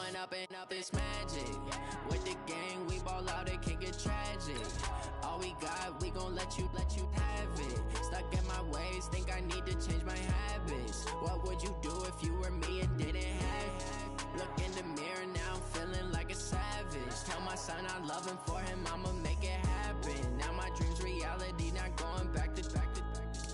Growing up this magic. With the gang, we ball out, it can get tragic. All we got, we gon' let you have it. Stuck in my ways, think I need to change my habits. What would you do if you were me and didn't have it? Look in the mirror, now I'm feeling like a savage. Tell my son I love him, for him I'ma make it happen. Now my dream's reality, not going back to.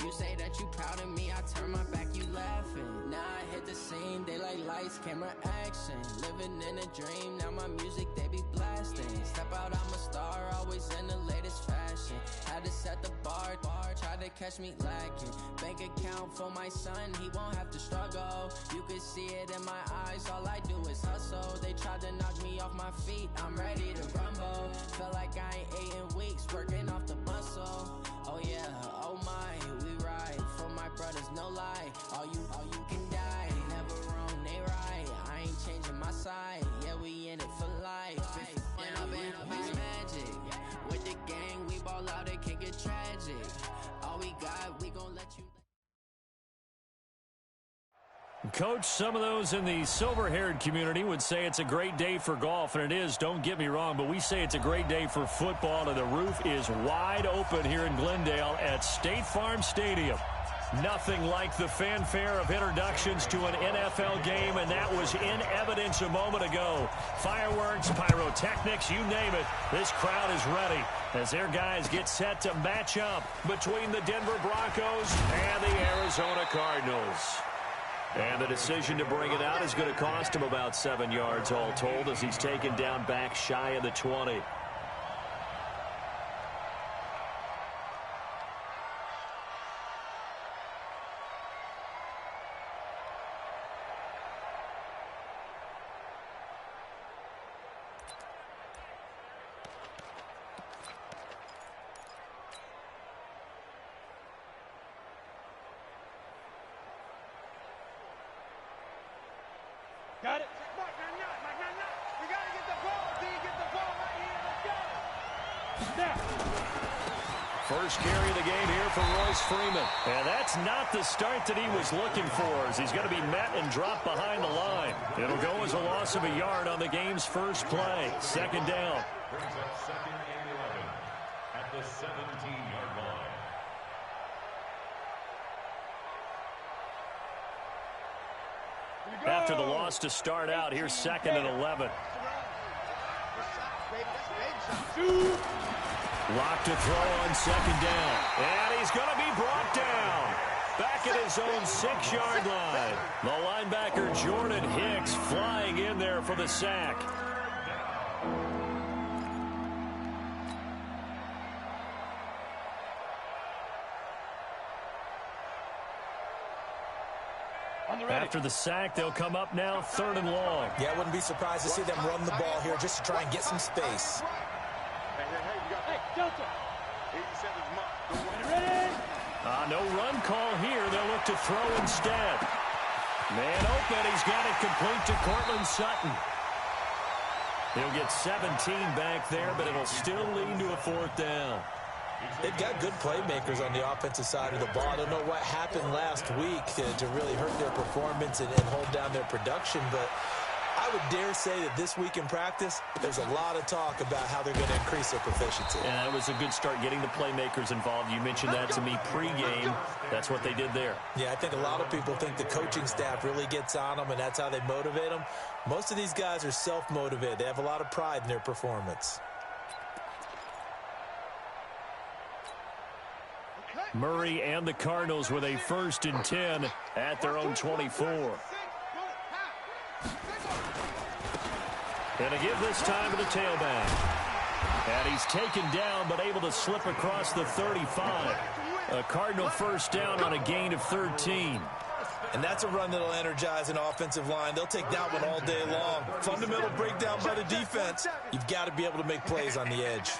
You say that you proud of me, I turn my back, you laughing. Now I hit the scene, they like lights, camera, action. Living in a dream, now my music, they be blasting. Step out, I'm a star, always in the latest fashion. Had to set the bar, try to catch me lacking. Bank account for my son, he won't have to struggle. You can see it in my eyes, all I do is hustle. They tried to knock me off my feet, I'm ready to rumble. Feel like I ain't ate in weeks, working off the muscle. Oh yeah, oh my, we ride for my brothers, no lie. All you can die, never wrong, they right. I ain't changing my side, yeah, we in it for life. It's magic. With the gang, we ball out, it can get tragic. All we got, we gon' let you. Coach, some of those in the silver-haired community would say it's a great day for golf, and it is, don't get me wrong, but we say it's a great day for football, and the roof is wide open here in Glendale at State Farm Stadium. Nothing like the fanfare of introductions to an NFL game, and that was in evidence a moment ago. Fireworks, pyrotechnics, you name it. This crowd is ready as their guys get set to match up between the Denver Broncos and the Arizona Cardinals. And the decision to bring it out is going to cost him about 7 yards all told as he's taken down back shy of the 20. Got it. Mark, we got to get the ball. D, get the ball right here. Let's go. First carry of the game here for Royce Freeman. And that's not the start that he was looking for, as he's going to be met and dropped behind the line. It'll go as a loss of a yard on the game's first play. Second down. Brings up second and 11 at the 17-yard line. After the loss to start out, here's second and 11. Locked to throw on second down. And he's going to be brought down. Back at his own 6-yard line. The linebacker Jordan Hicks flying in there for the sack. After the sack, they'll come up now, third and long. Yeah, I wouldn't be surprised to see them run the ball here just to try and get some space. No run call here. They'll look to throw instead. Man open. He's got it complete to Cortland Sutton. He'll get 17 back there, but it'll still lead to a fourth down. They've got good playmakers on the offensive side of the ball. I don't know what happened last week to really hurt their performance and hold down their production, but I would dare say that this week in practice, there's a lot of talk about how they're going to increase their proficiency. And that was a good start getting the playmakers involved. You mentioned that to me pregame. That's what they did there. Yeah, I think a lot of people think the coaching staff really gets on them, and that's how they motivate them. Most of these guys are self-motivated. They have a lot of pride in their performance. Murray and the Cardinals with a 1st and 10 at their own 24. And a give this time to the tailback. And he's taken down but able to slip across the 35. A Cardinal first down on a gain of 13. And that's a run that'll energize an offensive line. They'll take that one all day long. Fundamental breakdown by the defense. You've got to be able to make plays on the edge.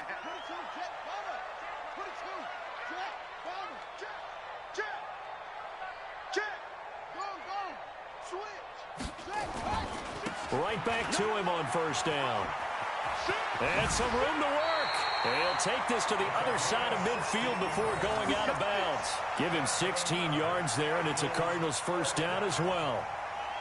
Right back to him on first down. And some room to work. He'll take this to the other side of midfield before going out of bounds. Give him 16 yards there, and it's a Cardinals first down as well.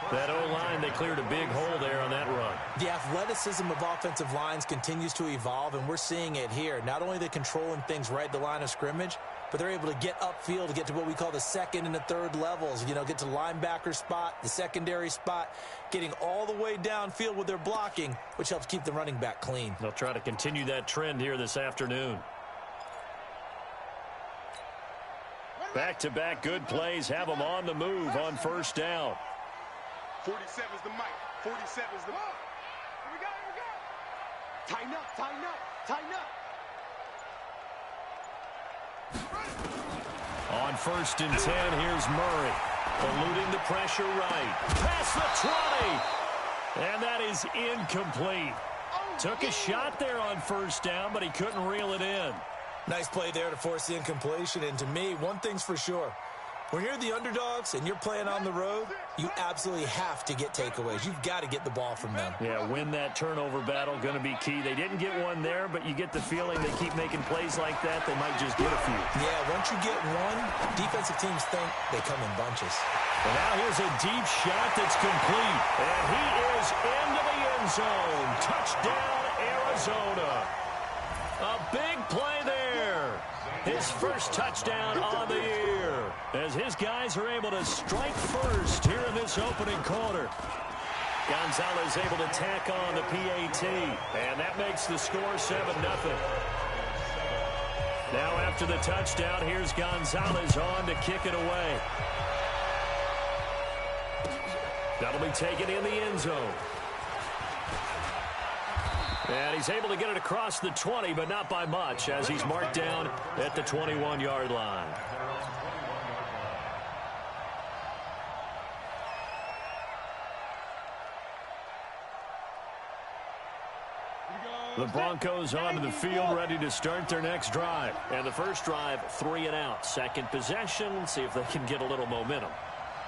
That O-line, they cleared a big hole there on that run. The athleticism of offensive lines continues to evolve, and we're seeing it here. Not only are they controlling things right at the line of scrimmage, but they're able to get upfield to get to what we call the second and the third levels. You know, get to the linebacker spot, the secondary spot, getting all the way downfield with their blocking, which helps keep the running back clean. They'll try to continue that trend here this afternoon. Back-to-back good plays have them on the move on first down. 47's the mic. 47's the mic. Here we go, here we go. Tighten up, tighten up, tighten up. On first and 10, here's Murray. Eluding the pressure right. Past the 20. And that is incomplete. Took a shot there on first down, but he couldn't reel it in. Nice play there to force the incompletion. And to me, one thing's for sure. When you're the underdogs and you're playing on the road, you absolutely have to get takeaways. You've got to get the ball from them. Yeah, win that turnover battle, going to be key. They didn't get one there, but you get the feeling they keep making plays like that, they might just get a few. Yeah, once you get one, defensive teams think they come in bunches. And now here's a deep shot that's complete. And he is into the end zone. Touchdown, Arizona. A big play there. His first touchdown on the year, as his guys are able to strike first here in this opening quarter. Gonzalez able to tack on the PAT, and that makes the score 7-0. Now after the touchdown, here's Gonzalez on to kick it away. That'll be taken in the end zone. And he's able to get it across the 20, but not by much, as he's marked down at the 21-yard line. The Broncos onto the field, ready to start their next drive. And the first drive, 3 and out. Second possession, see if they can get a little momentum.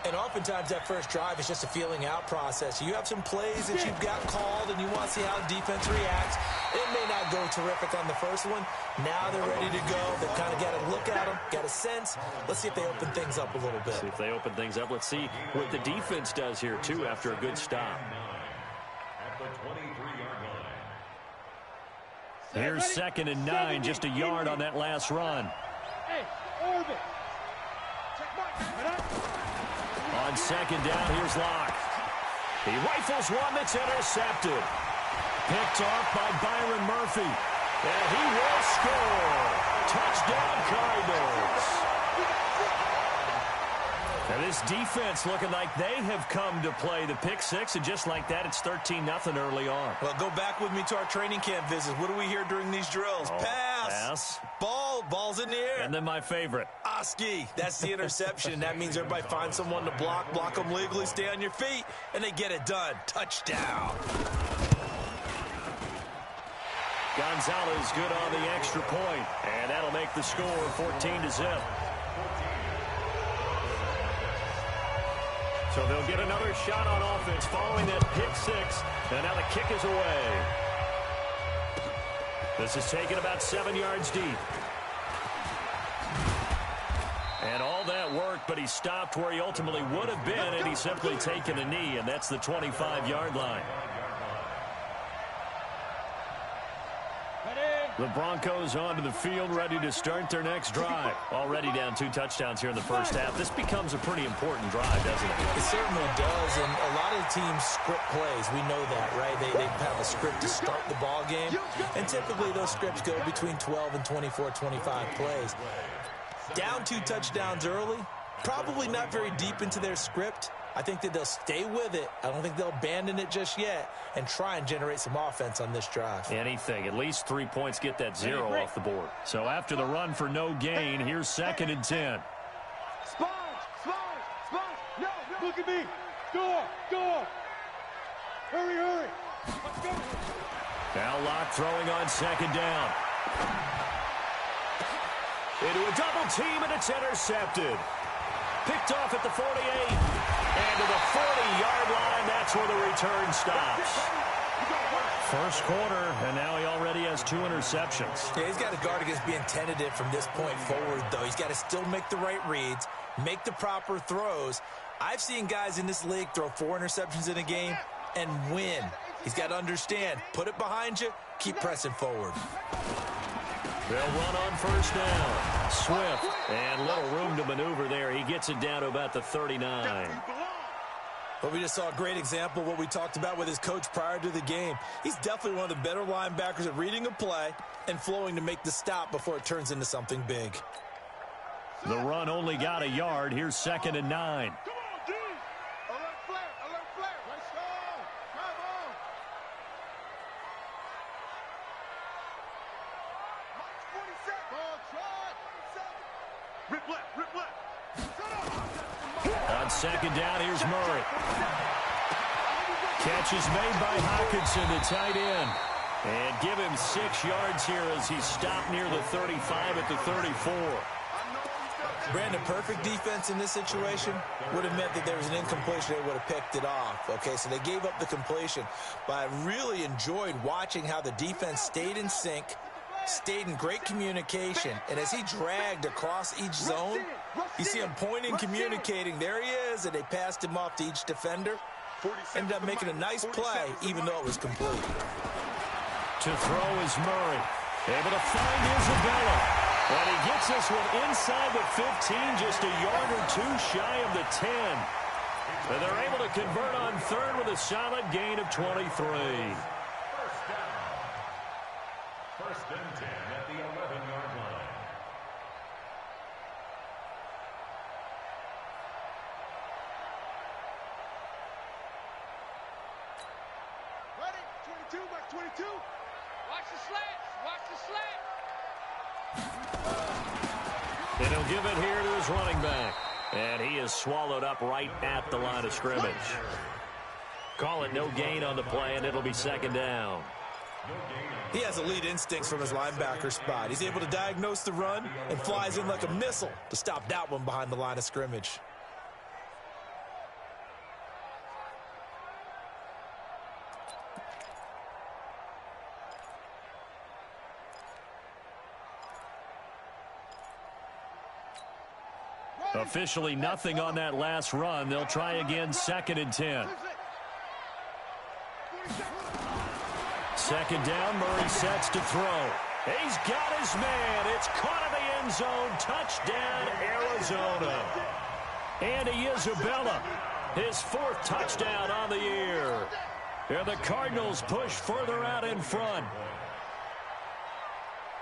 And oftentimes that first drive is just a feeling out process. You have some plays that you've got called and you want to see how the defense reacts. It may not go terrific on the first one. Now they're ready to go. They've kind of got to look at them, got a sense. Let's see if they open things up a little bit. See if they open things up. Let's see what the defense does here, too, after a good stop. At the 23-yard line. Here's 2nd and 9, just a yard on that last run. Hey, orbit. Check mark. On second down, here's Locke. He rifles one that's intercepted. Picked off by Byron Murphy. And he will score. Touchdown, Cardinals. And this defense looking like they have come to play the pick six, and just like that, it's 13-0 early on. Well, go back with me to our training camp visits. What do we hear during these drills? Pass. Ball's in the air. And then my favorite. Oski. That's the interception. That means everybody finds someone to block them legally, stay on your feet, and they get it done. Touchdown. Gonzalez good on the extra point, and that'll make the score 14-0. So they'll get another shot on offense following that pick six, and now the kick is away. This is taken about 7 yards deep. And all that worked, but he stopped where he ultimately would have been, and he's simply taken a knee, and that's the 25-yard line. The Broncos onto the field, ready to start their next drive. Already down 2 touchdowns here in the first half. This becomes a pretty important drive, doesn't it? It certainly does, and a lot of teams script plays. We know that, right? They have a script to start the ball game, and typically those scripts go between 12 and 24, 25 plays. Down 2 touchdowns early, probably not very deep into their script. I think that they'll stay with it. I don't think they'll abandon it just yet and try and generate some offense on this drive. Anything. At least 3 points, get that 0 off the board. So after the run for no gain, here's 2nd and 10. Sponge. No, look at me. Go. Hurry. Let's go. Now Locke throwing on 2nd down. Into a double team, and it's intercepted. Picked off at the 48. And to the 40-yard line, that's where the return stops. First quarter, and now he already has 2 interceptions. Yeah, he's got to guard against being tentative from this point forward, though. He's got to still make the right reads, make the proper throws. I've seen guys in this league throw 4 interceptions in a game and win. He's got to understand, put it behind you, keep pressing forward. They'll run on first down. Swift, and little room to maneuver there. He gets it down to about the 39. But we just saw a great example of what we talked about with his coach prior to the game. He's definitely one of the better linebackers at reading a play and flowing to make the stop before it turns into something big. The run only got a yard. Here's 2nd and 9. Come on, dude. Alert flare, alert flare. Let's go. Come on. March 47. Ball shot. 47. Rip left, rip left. On 2nd down, here's Murray. Catch is made by Hawkinson, the tight end. And give him 6 yards here as he's stopped near the 35 at the 34. Brandon, perfect defense in this situation would have meant that there was an incompletion. They would have picked it off. Okay, so they gave up the completion. But I really enjoyed watching how the defense stayed in sync, stayed in great communication. And as he dragged across each zone, you see him pointing, communicating. There he is, and they passed him off to each defender. Ended up making a nice play, even though it was complete. To throw is Murray. Able to find Isabella. And he gets this one inside the 15, just a yard or 2 shy of the 10. And they're able to convert on 3rd with a solid gain of 23. First down. 1st and 10 at the 11-yard line. Ready? 22, back 22. Watch the slants. Watch the slants. And he'll give it here to his running back. And he is swallowed up right at the line of scrimmage. Call it no gain on the play, and it'll be 2nd down. He has elite instincts from his linebacker spot. He's able to diagnose the run and flies in like a missile to stop that one behind the line of scrimmage. Officially nothing on that last run. They'll try again, 2nd and 10. 2nd down, Murray sets to throw. He's got his man. It's caught in the end zone. Touchdown, Arizona. Andy Isabella, his 4th touchdown on the year. And the Cardinals push further out in front.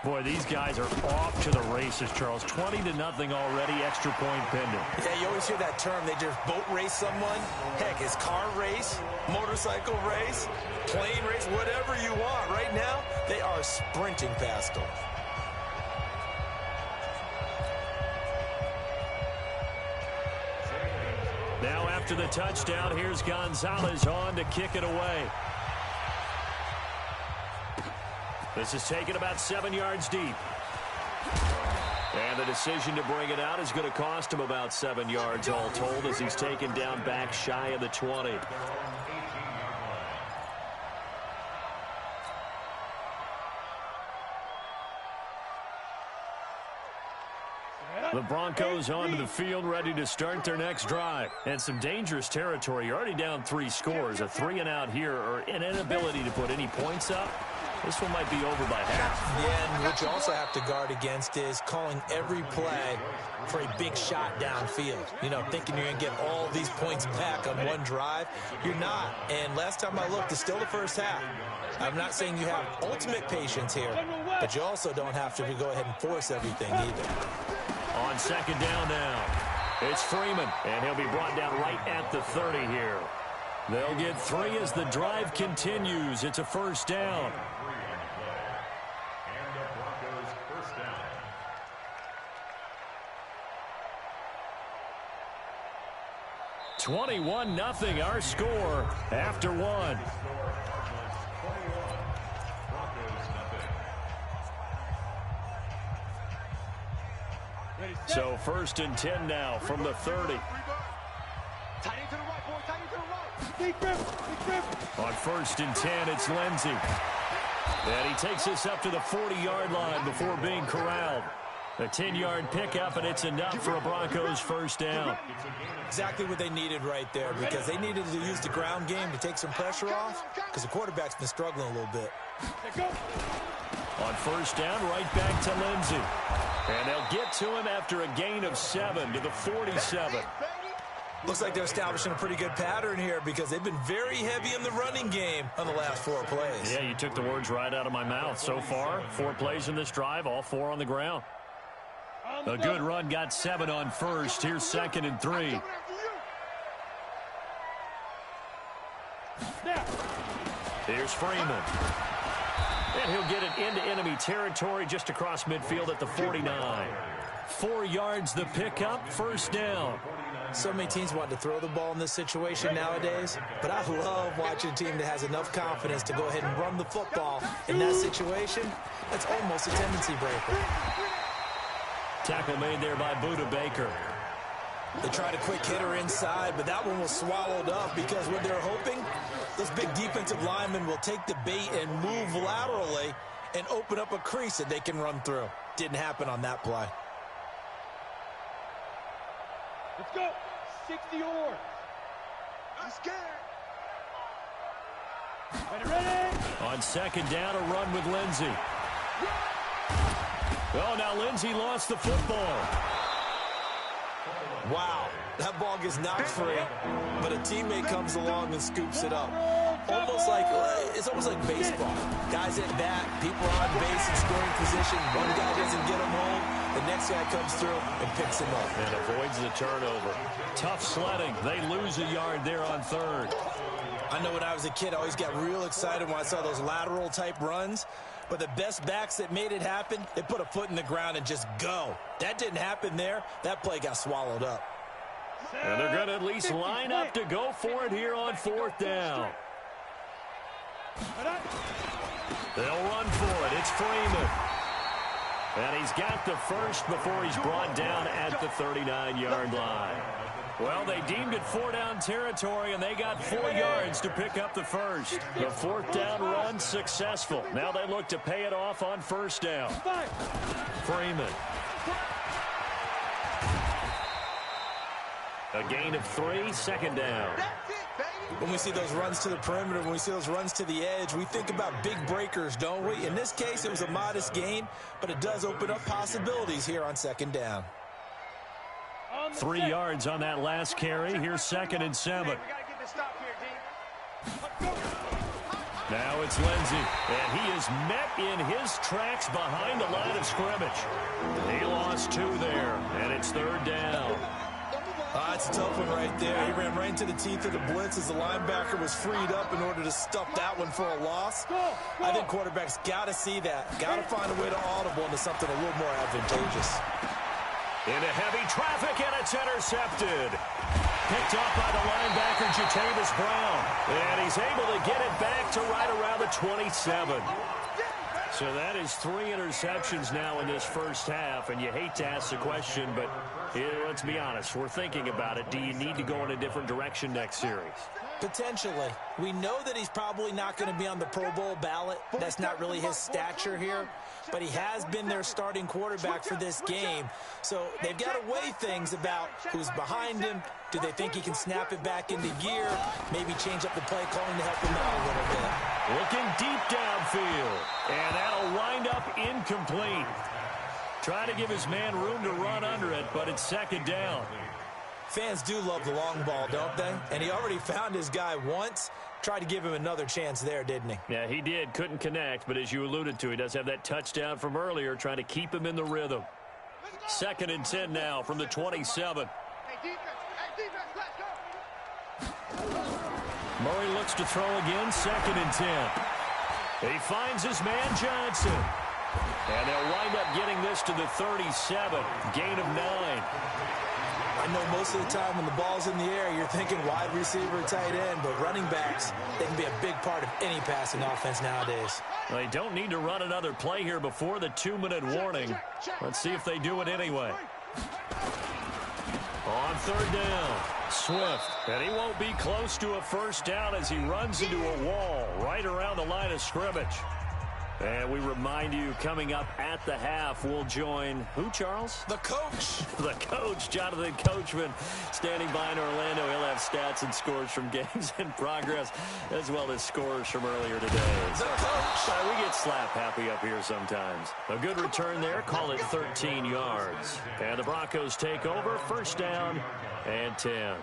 Boy, these guys are off to the races, Charles. 20-0 already, extra point pending. Yeah, you always hear that term. They just boat race someone. Heck, it's car race, motorcycle race, plane race, whatever you want. Right now, they are sprinting past them. Now after the touchdown, here's Gonzalez on to kick it away. This is taken about 7 yards deep. And the decision to bring it out is going to cost him about 7 yards all told as he's taken down back shy of the 20. The Broncos onto the field, ready to start their next drive. And some dangerous territory. You're already down 3 scores. A 3-and-out here, or an inability to put any points up. This one might be over by half. Yeah, and what you also have to guard against is calling every play for a big shot downfield. You know, thinking you're going to get all these points back on one drive. You're not. And last time I looked, it's still the first half. I'm not saying you have ultimate patience here, but you also don't have to go ahead and force everything either. On 2nd down now, it's Freeman, and he'll be brought down right at the 30 here. They'll get 3 as the drive continues. It's a 1st down. 21-0 our score after 1. So 1st and 10 now from the 30. On 1st and 10, it's Lindsey. And he takes us up to the 40-yard line before being corralled. A 10-yard pickup, and it's enough for a Broncos first down. Exactly what they needed right there, because they needed to use the ground game to take some pressure off, because the quarterback's been struggling a little bit. On first down, right back to Lindsey. And they'll get to him after a gain of 7 to the 47. Looks like they're establishing a pretty good pattern here, because they've been very heavy in the running game on the last 4 plays. Yeah, you took the words right out of my mouth. So far, 4 plays in this drive, all 4 on the ground. A good run got 7 on first. Here's 2nd and 3. Here's Freeman. And he'll get it into enemy territory just across midfield at the 49. 4 yards the pickup, first down. So many teams want to throw the ball in this situation nowadays, but I love watching a team that has enough confidence to go ahead and run the football. In that situation, that's almost a tendency breaker. Tackle made there by Buda Baker. They tried a quick hitter inside, but that one was swallowed up, because what they're hoping, those big defensive linemen will take the bait and move laterally and open up a crease that they can run through. Didn't happen on that play. Let's go. 60 yards. I'm scared. Ready. On 2nd down, a run with Lindsey. Oh, now Lindsey lost the football. Wow, that ball gets knocked free, but a teammate comes along and scoops it up. It's almost like baseball. Guys at bat, people are on base in scoring position. One guy doesn't get him home, the next guy comes through and picks him up. And avoids the turnover. Tough sledding. They lose a yard there on 3rd. I know when I was a kid, I always got real excited when I saw those lateral-type runs. But the best backs that made it happen, they put a foot in the ground and just go. That didn't happen there. That play got swallowed up. And they're going to at least line up to go for it here on 4th down. They'll run for it. It's Freeman. And he's got the first before he's brought down at the 39-yard line. Well, they deemed it 4-down territory, and they got 4 yards to pick up the first. The 4th down run successful. Now they look to pay it off on first down. Freeman. A gain of 3, 2nd down. When we see those runs to the perimeter, when we see those runs to the edge, we think about big breakers, don't we? In this case, it was a modest gain, but it does open up possibilities here on 2nd down. 3 yards on that last carry. Here's 2nd and 7. Now it's Lindsey, and he is met in his tracks behind the line of scrimmage. He lost 2 there, and it's 3rd down. It's a tough one right there. He ran right into the teeth of the blitz as the linebacker was freed up in order to stuff that one for a loss. I think quarterbacks got to see that. Got to find a way to audible into something a little more advantageous. Into heavy traffic, and it's intercepted. Picked off by the linebacker, Jatavis Brown. And he's able to get it back to right around the 27. So that is 3 interceptions now in this first half, and you hate to ask the question, but let's be honest. We're thinking about it. Do you need to go in a different direction next series? Potentially. We know that he's probably not going to be on the Pro Bowl ballot. That's not really his stature here. But he has been their starting quarterback for this game. So they've got to weigh things about who's behind him. Do they think he can snap it back into gear? Maybe change up the play calling to help him out a little bit. Looking deep downfield. And that'll wind up incomplete. Trying to give his man room to run under it, but it's 2nd down. Fans do love the long ball, don't they? And he already found his guy once. Tried to give him another chance there, didn't he? Yeah, he did. Couldn't connect, but as you alluded to, he does have that touchdown from earlier, trying to keep him in the rhythm. 2nd and 10 now from the 27. Murray looks to throw again, 2nd and 10. He finds his man Johnson. And they'll wind up getting this to the 37, gain of 9. I know most of the time when the ball's in the air, you're thinking wide receiver, tight end, but running backs, they can be a big part of any passing offense nowadays. Well, they don't need to run another play here before the 2-minute warning. Let's see if they do it anyway. On 3rd down, Swift, and he won't be close to a first down as he runs into a wall right around the line of scrimmage. And we remind you, coming up at the half, we'll join who, Charles? The coach. The coach, Jonathan Coachman, standing by in Orlando. He'll have stats and scores from games in progress, as well as scores from earlier today. The coach. We get slap happy up here sometimes. A good return there. Call it 13 yards. And the Broncos take over. First down and 10.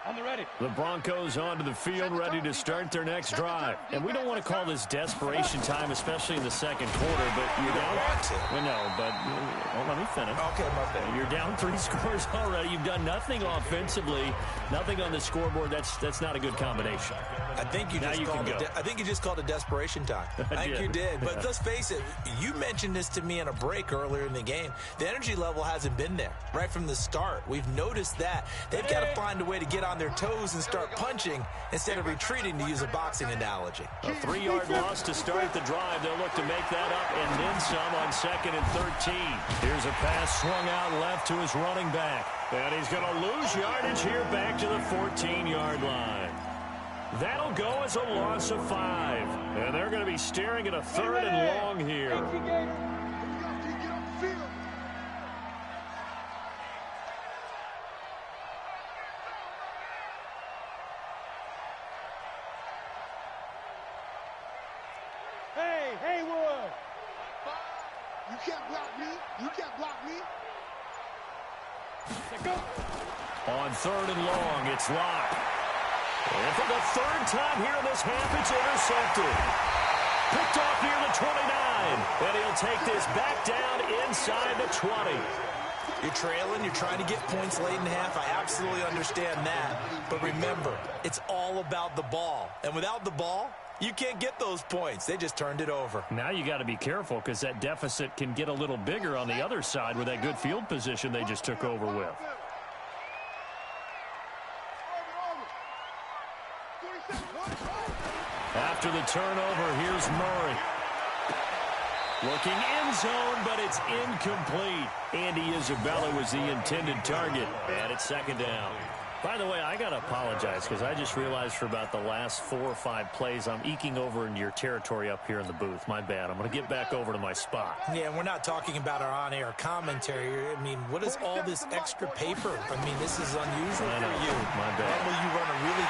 On the ready. The Broncos onto the field, ready to start their next drive. And we don't want to call this desperation time, especially in the second quarter, but you're down. Well, no, but let me finish. Okay, my bad. You're down 3 scores already. You've done nothing offensively, nothing on the scoreboard. That's not a good combination. I think you just called it desperation time. I think you did. But let's face it, you mentioned this to me in a break earlier in the game. The energy level hasn't been there right from the start. We've noticed that. They've got to find a way to get on their toes and start punching instead of retreating, to use a boxing analogy. A 3-yard loss to start the drive. They'll look to make that up and then some on 2nd and 13. Here's a pass swung out left to his running back. And he's going to lose yardage here back to the 14-yard line. That'll go as a loss of 5. And they're going to be staring at a 3rd and long here. Hey, Wood! You can't block me. You can't block me. On 3rd and long, it's locked. And for the 3rd time here in this half, it's intercepted. Picked off near the 29. And he'll take this back down inside the 20. You're trailing. You're trying to get points late in the half. I absolutely understand that. But remember, it's all about the ball. And without the ball, you can't get those points. They just turned it over. Now you got to be careful because that deficit can get a little bigger on the other side with that good field position they just took over with. After the turnover, here's Murray. Looking end zone, but it's incomplete. Andy Isabella was the intended target, and it's 2nd down. By the way, I got to apologize because I just realized for about the last 4 or 5 plays, I'm eking over into your territory up here in the booth. My bad. I'm going to get back over to my spot. Yeah, we're not talking about our on-air commentary. I mean, what is all this extra paper? I mean, this is unusual for you. My bad. Normally you run a really...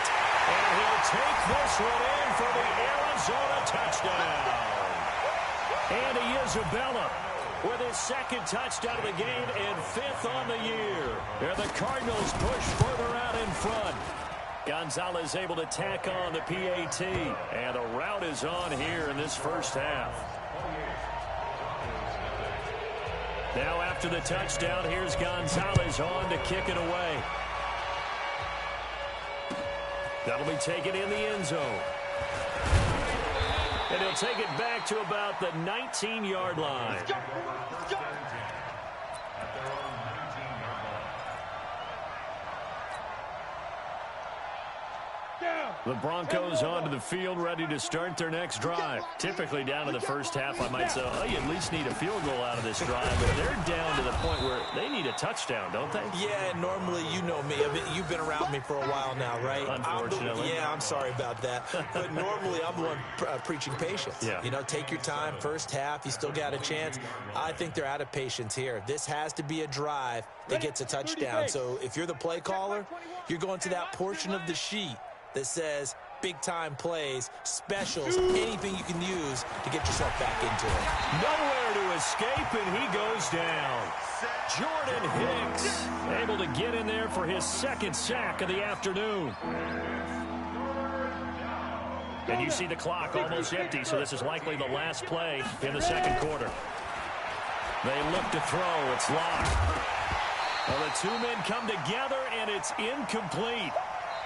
And he'll take this one in for the Arizona touchdown. Andy Isabella with his 2nd touchdown of the game and 5th on the year. And the Cardinals push further out in front. Gonzalez able to tack on the PAT. And the route is on here in this first half. Now after the touchdown, here's Gonzalez on to kick it away. That'll be taken in the end zone. And he'll take it back to about the 19-yard line. The Broncos onto the field, ready to start their next drive. Typically down to the first half, I might say, oh, you at least need a field goal out of this drive. But they're down to the point where they need a touchdown, don't they? Yeah, normally, you know me. I mean, you've been around me for a while now, right? Unfortunately. I'm sorry about that. But normally, I'm the one preaching patience. Yeah. You know, take your time. First half, you still got a chance. I think they're out of patience here. This has to be a drive that gets a touchdown. So if you're the play caller, you're going to that portion of the sheet that says big-time plays, specials, anything you can use to get yourself back into it. Nowhere to escape, and he goes down. Jordan Hicks able to get in there for his 2nd sack of the afternoon. And you see the clock almost empty, so this is likely the last play in the 2nd quarter. They look to throw. It's locked. Well, the 2 men come together, and it's incomplete.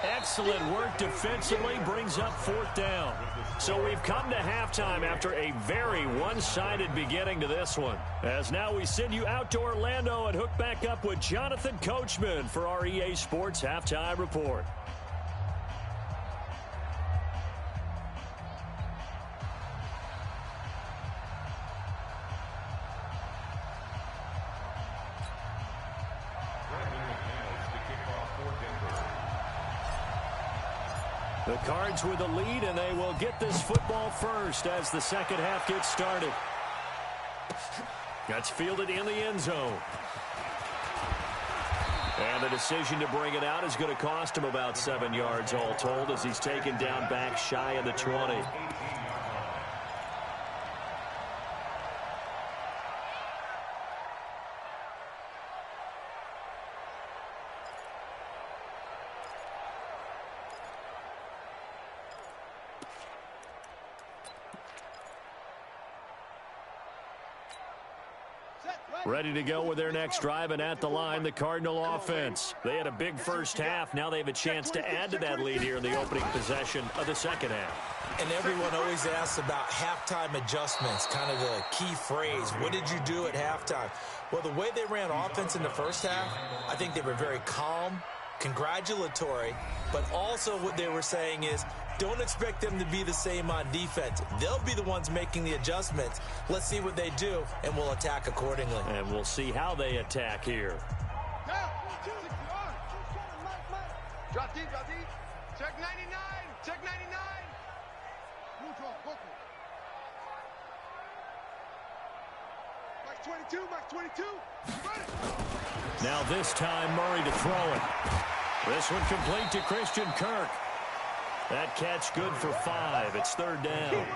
Excellent work defensively, brings up 4th down. So we've come to halftime after a very one-sided beginning to this one. As now we send you out to Orlando and hook back up with Jonathan Coachman for our EA Sports Halftime Report. The Cards with the lead, and they will get this football first as the second half gets started. That's fielded in the end zone. And the decision to bring it out is going to cost him about 7 yards all told as he's taken down back shy of the 20. Ready to go with their next drive, and at the line, the Cardinal offense. They had a big first half. Now they have a chance to add to that lead here in the opening possession of the second half. And everyone always asks about halftime adjustments, kind of the key phrase. What did you do at halftime? Well, the way they ran offense in the first half, I think they were very calm, congratulatory, but also what they were saying is, don't expect them to be the same on defense. They'll be the ones making the adjustments. Let's see what they do, and we'll attack accordingly. And we'll see how they attack here. Drop deep, drop deep. Check 99, check 99. Max 22, Max 22. Now this time, Murray to throw it. This one complete to Christian Kirk. That catch good for 5. It's third down.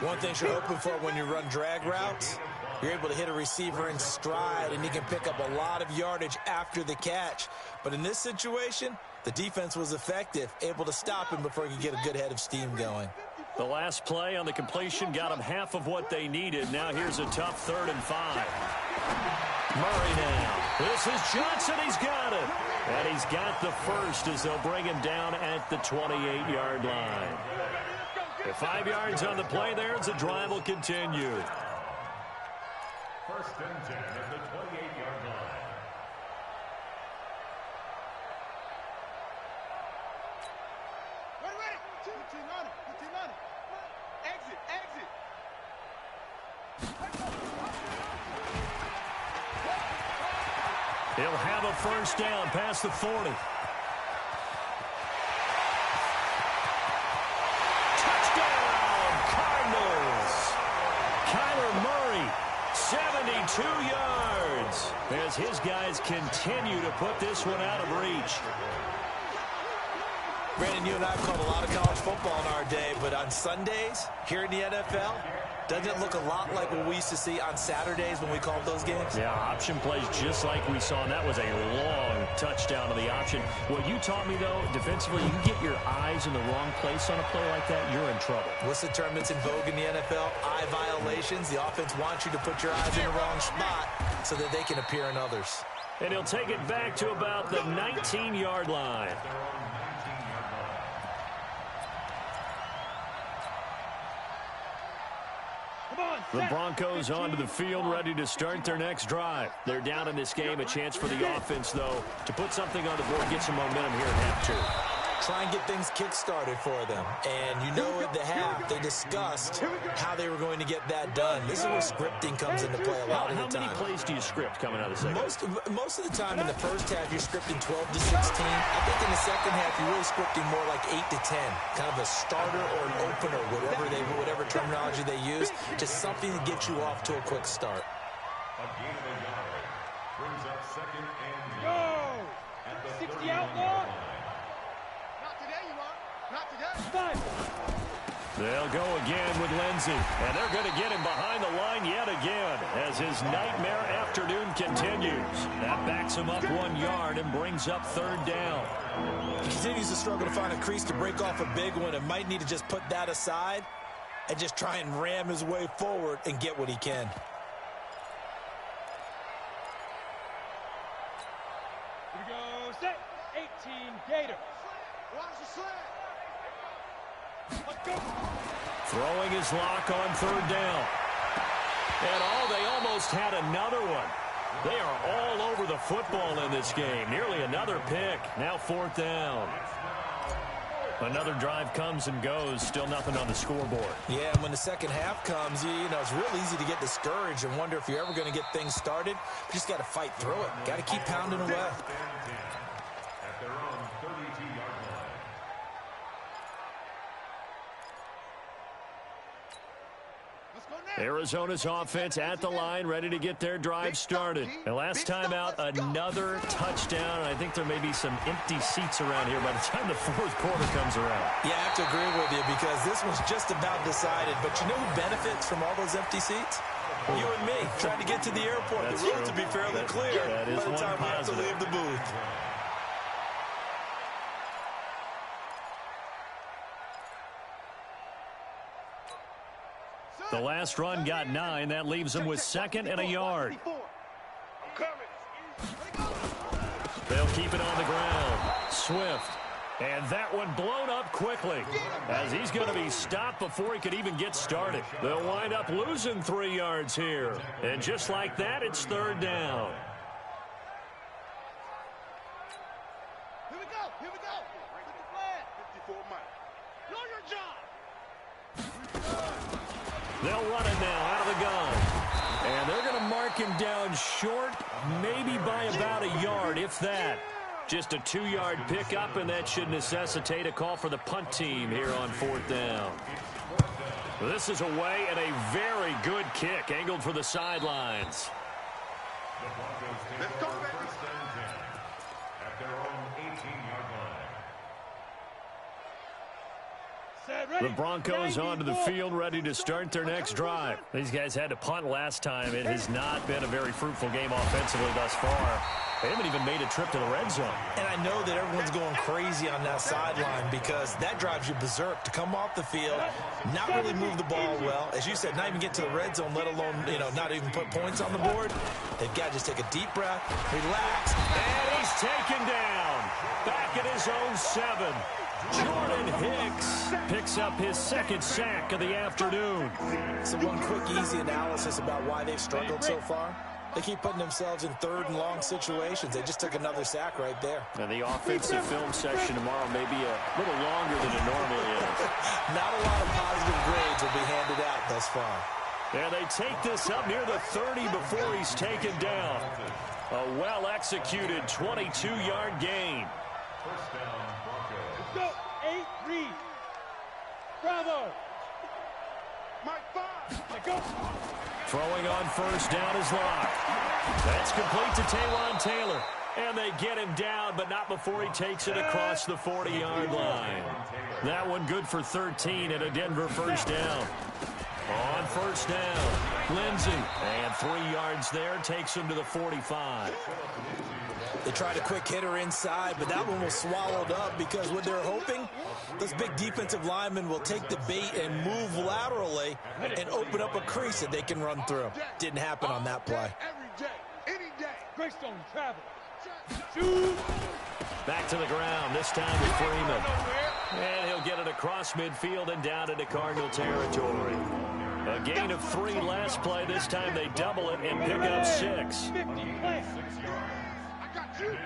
One thing you're hoping for when you run drag routes, you're able to hit a receiver in stride, and he can pick up a lot of yardage after the catch. But in this situation, the defense was effective, able to stop him before he could get a good head of steam going. The last play on the completion got them half of what they needed. Now here's a tough 3rd and 5. Murray now. This is Johnson. He's got it. And he's got the first as they'll bring him down at the 28-yard line. The 5 yards on the play there as the drive will continue. 1st and 10 at the 28-yard line. Ready. 15 on it. Exit, exit. He'll have a first down past the 40. Touchdown, Cardinals. Kyler Murray, 72 yards, as his guys continue to put this one out of reach. Brandon, you and I have called a lot of college football in our day, but on Sundays, here in the NFL, doesn't it look a lot like what we used to see on Saturdays when we called those games? Yeah, option plays just like we saw, and that was a long touchdown of the option. What you taught me, though, defensively, you get your eyes in the wrong place on a play like that, you're in trouble. What's the term that's in vogue in the NFL? Eye violations. The offense wants you to put your eyes in the wrong spot so that they can appear in others. And he'll take it back to about the 19-yard line. The Broncos onto the field, ready to start their next drive. They're down in this game. A chance for the offense, though, to put something on the board, get some momentum here in half 2. Try and get things kick-started for them. And you know at the half, they discussed how they were going to get that done. This is where scripting comes into play a lot of the time. How many plays do you script coming out of the second? Most of the time in the first half, you're scripting 12 to 16. I think in the second half, you're really scripting more like 8 to 10. Kind of a starter or an opener, whatever terminology they use. Just something to get you off to a quick start. A gain of a yard brings up 2nd and Go! at the 60 outlaw. Not today, you are. Not today. 5. They'll go again with Lindsey, and they're going to get him behind the line yet again as his nightmare afternoon continues. That backs him up 1 yard and brings up 3rd down. He continues to struggle to find a crease to break off a big one and might need to just put that aside and just try and ram his way forward and get what he can. Here we go. Set. 18 Gators. Watch the slant. Let's go. Throwing his lock on 3rd down. And they almost had another one. They are all over the football in this game. Nearly another pick. Now 4th down. Another drive comes and goes. Still nothing on the scoreboard. Yeah, and when the second half comes, you know, it's real easy to get discouraged and wonder if you're ever going to get things started. You just got to fight through it. Got to keep pounding away. at their own 32-yard line. Arizona's offense at the line, ready to get their drive started. And last time out, another touchdown. I think there may be some empty seats around here by the time the fourth quarter comes around. Yeah, I have to agree with you because this one's just about decided. But you know who benefits from all those empty seats? You and me, trying to get to the airport. That's the route true. to be fairly clear That is by the one time we have to positive. leave the booth. The last run got 9. That leaves them with 2nd and a yard. They'll keep it on the ground. Swift. And that one blown up quickly as he's going to be stopped before he could even get started. They'll wind up losing 3 yards here. And just like that, it's 3rd down. Here we go. Here we go. Get the flag. 54 miles. Know your job. They'll run it now out of the gun. And they're going to mark him down short, maybe by about a yard, if that. Just a 2-yard pickup, and that should necessitate a call for the punt team here on 4th down. This is away and a very good kick, angled for the sidelines. Let's go, baby. First and 10 at their own 18-yard line. The Broncos onto the field, ready to start their next drive. These guys had to punt last time. It has not been a very fruitful game offensively thus far. They haven't even made a trip to the red zone. And I know that everyone's going crazy on that sideline because that drives you berserk to come off the field, not really move the ball well. As you said, not even get to the red zone, let alone, not even put points on the board. They've got to just take a deep breath, relax. And he's taken down. Back at his own 7. Jordan Hicks picks up his 2nd sack of the afternoon. So one quick, easy analysis about why they've struggled so far. They keep putting themselves in 3rd and long situations. They just took another sack right there. And the offensive film session tomorrow may be a little longer than it normally is. Not a lot of positive grades will be handed out thus far. And they take this up near the 30 before he's taken down. A well-executed 22-yard gain. First down, Broncos. Let's go. 8 read. Bravo. Mike 5. Let's go. Throwing on 1st down is Locke. That's complete to Taywan Taylor. And they get him down, but not before he takes it across the 40-yard line. That one good for 13 and a Denver 1st down. On 1st down, Lindsey. And 3 yards there takes him to the 45. They tried a quick hitter inside, but that one was swallowed up because what they're hoping, those big defensive linemen will take the bait and move laterally and open up a crease that they can run through. Didn't happen on that play. Every day. Any day. Greystone travel. Shoot. Back to the ground, this time with Freeman. And he'll get it across midfield and down into Cardinal territory. A gain of 3 last play. This time they double it and pick up 6. 50. Play. I got you.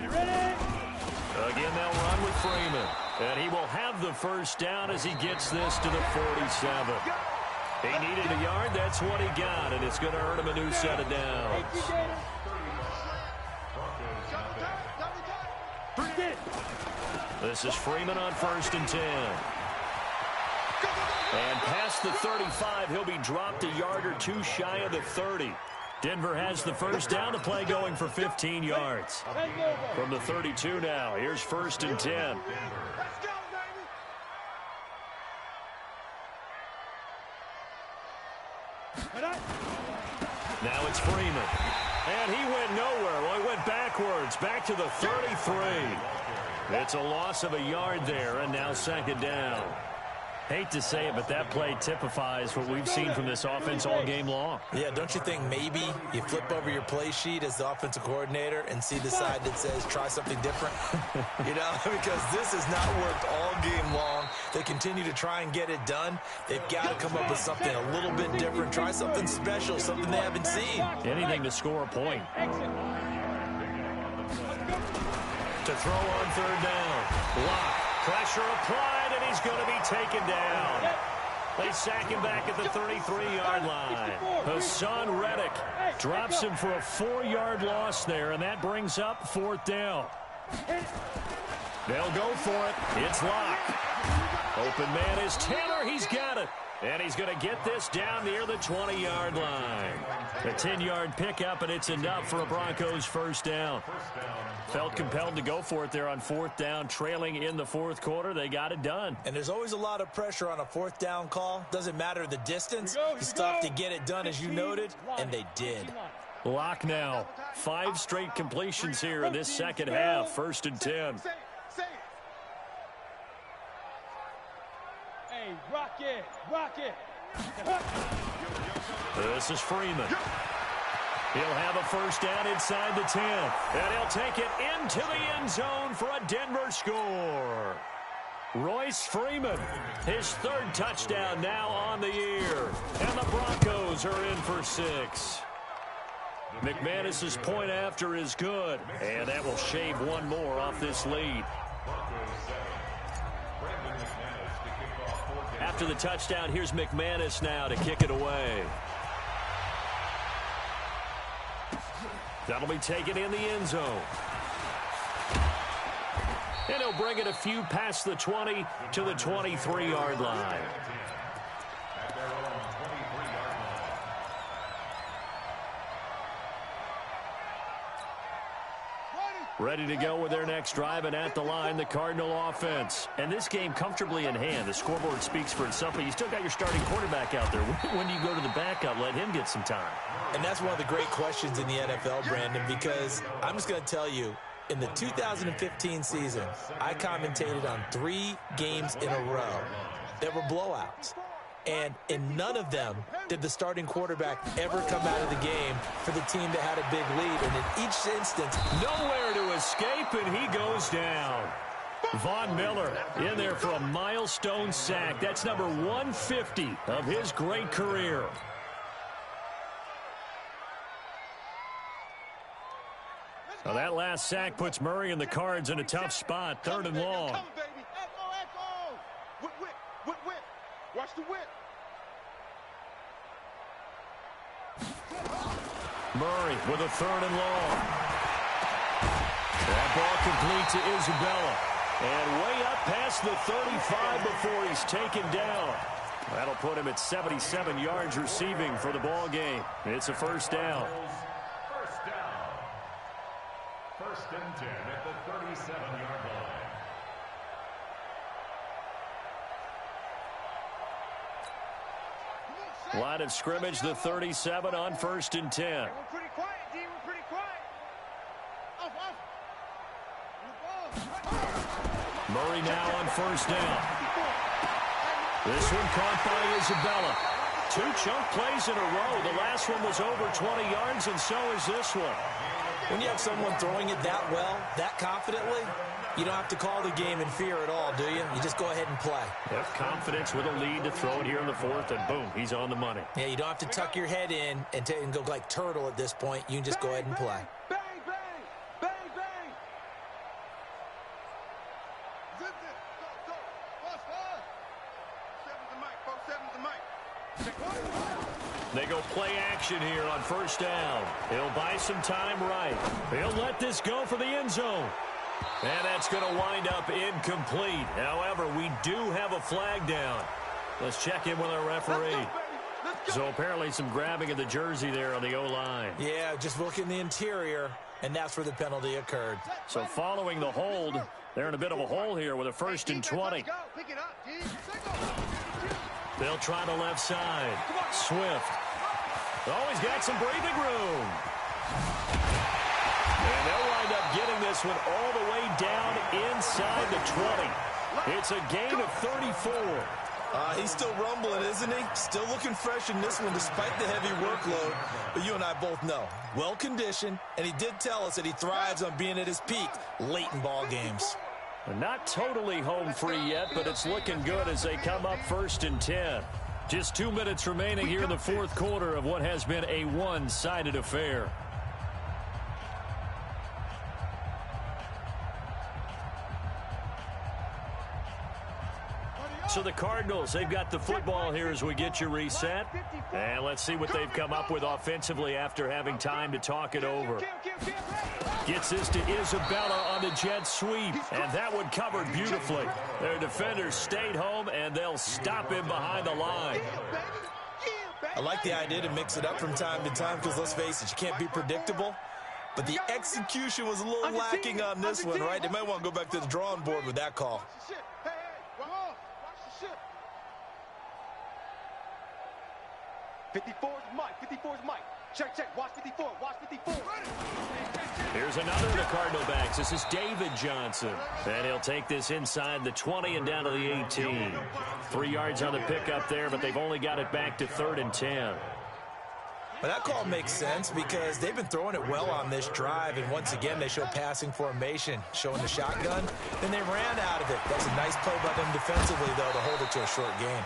Ready? Again, they'll run with Freeman. And he will have the 1st down as he gets this to the 47. He needed a yard. That's what he got. And it's going to earn him a new set of downs. This is Freeman on 1st and 10. And past the 35, he'll be dropped a yard or 2 shy of the 30. Denver has the 1st down, to play going for 15 yards. From the 32 now, here's 1st and 10. Let's go, baby. Now it's Freeman. And he went nowhere. Well, he went backwards, back to the 33. It's a loss of a yard there, and now 2nd down. Hate to say it, but that play typifies what we've seen from this offense all game long. Yeah, don't you think maybe you flip over your play sheet as the offensive coordinator and see the side that says try something different? Because this has not worked all game long. They continue to try and get it done. They've got to come up with something a little bit different. Try something special, something they haven't seen. Anything to score a point. To throw on 3rd down. Lock. Pressure applied, and he's going to be taken down. They sack him back at the 33-yard line. Hassan Reddick drops him for a 4-yard loss there, and that brings up 4th down. They'll go for it. It's Locke. Open man is Taylor. He's got it. And he's going to get this down near the 20-yard line. A 10-yard pickup, and it's enough for a Broncos first down. Felt compelled to go for it there on fourth down, trailing in the fourth quarter. They got it done. And there's always a lot of pressure on a fourth down call. Doesn't matter the distance. You still have to get it done, as you noted, and they did. Lock now. 5 straight completions here in this second half. First and 10. Hey, rock it, rock it. This is Freeman. He'll have a first down inside the 10. And he'll take it into the end zone for a Denver score. Royce Freeman, his 3rd touchdown now on the year. And the Broncos are in for 6. McManus's point after is good. And that will shave one more off this lead. After the touchdown, here's McManus now to kick it away. That'll be taken in the end zone. And he'll bring it a few past the 20 to the 23-yard line. Ready to go with their next drive, and at the line, the Cardinal offense. And this game comfortably in hand. The scoreboard speaks for itself, but you still got your starting quarterback out there. When do you go to the backup? Let him get some time. And that's one of the great questions in the NFL, Brandon, because I'm just going to tell you, in the 2015 season, I commentated on 3 games in a row that were blowouts. And in none of them did the starting quarterback ever come out of the game for the team that had a big lead. And in each instance, nowhere to escape, and he goes down. Von Miller in there for a milestone sack. That's number 150 of his great career. Now that last sack puts Murray and the Cards in a tough spot, 3rd and long. Watch the whip. Murray with a 3rd and long. That ball complete to Isabella. And way up past the 35 before he's taken down. That'll put him at 77 yards receiving for the ball game. It's a first down. First down. 1st and 10 at the 37-yard line. Line of scrimmage, the 37 on 1st and 10. We're pretty quiet, D. We're pretty quiet. Murray now on 1st down. This one caught by Isabella. 2 chunk plays in a row. The last one was over 20 yards, and so is this one. when you have someone throwing it that well, that confidently, you don't have to call the game in fear at all, do you? You just go ahead and play. Yep, confidence with a lead to throw it here in the 4th, and boom, he's on the money. Yeah, you don't have to tuck your head in and go like turtle at this point. You can just go ahead and play. Bang, bang, bang, bang. Zip it. Go, go. Fast, fast. 7's the mic, folks. 7's the mic. They go play action here on 1st down. He'll buy some time right. He'll let this go for the end zone. And that's going to wind up incomplete. However, we do have a flag down. Let's check in with our referee. So apparently some grabbing of the jersey there on the O-line. Yeah, just look in the interior, and that's where the penalty occurred. So following the hold, they're in a bit of a hole here with a 1st and 20. They'll try the left side. Swift. Oh, he's got some breathing room. And they'll wind up getting this one all the way down inside the 20. It's a gain of 34. He's still rumbling, isn't he? Still looking fresh in this one despite the heavy workload. But you and I both know, well-conditioned, and he did tell us that he thrives on being at his peak late in ball games. Not totally home free yet, but it's looking good as they come up 1st and 10. Just 2 minutes remaining here in the 4th quarter of what has been a one-sided affair. So the Cardinals, they've got the football here as we get you reset. And let's see what they've come up with offensively after having time to talk it over. Gets this to Isabella on the jet sweep, and that one covered beautifully. Their defenders stayed home, and they'll stop him behind the line. I like the idea to mix it up from time to time because, let's face it, you can't be predictable. But the execution was a little lacking on this one, right? They might want to go back to the drawing board with that call. Hey, watch the ship. 54's Mike. Check. Watch 54. Here's another of the Cardinal backs. This is David Johnson. And he'll take this inside the 20 and down to the 18. 3 yards on the pickup there, but they've only got it back to 3rd and 10. But that call makes sense because they've been throwing it well on this drive, and once again they show passing formation, showing the shotgun. Then they ran out of it. That was a nice play by them defensively, though, to hold it to a short gain.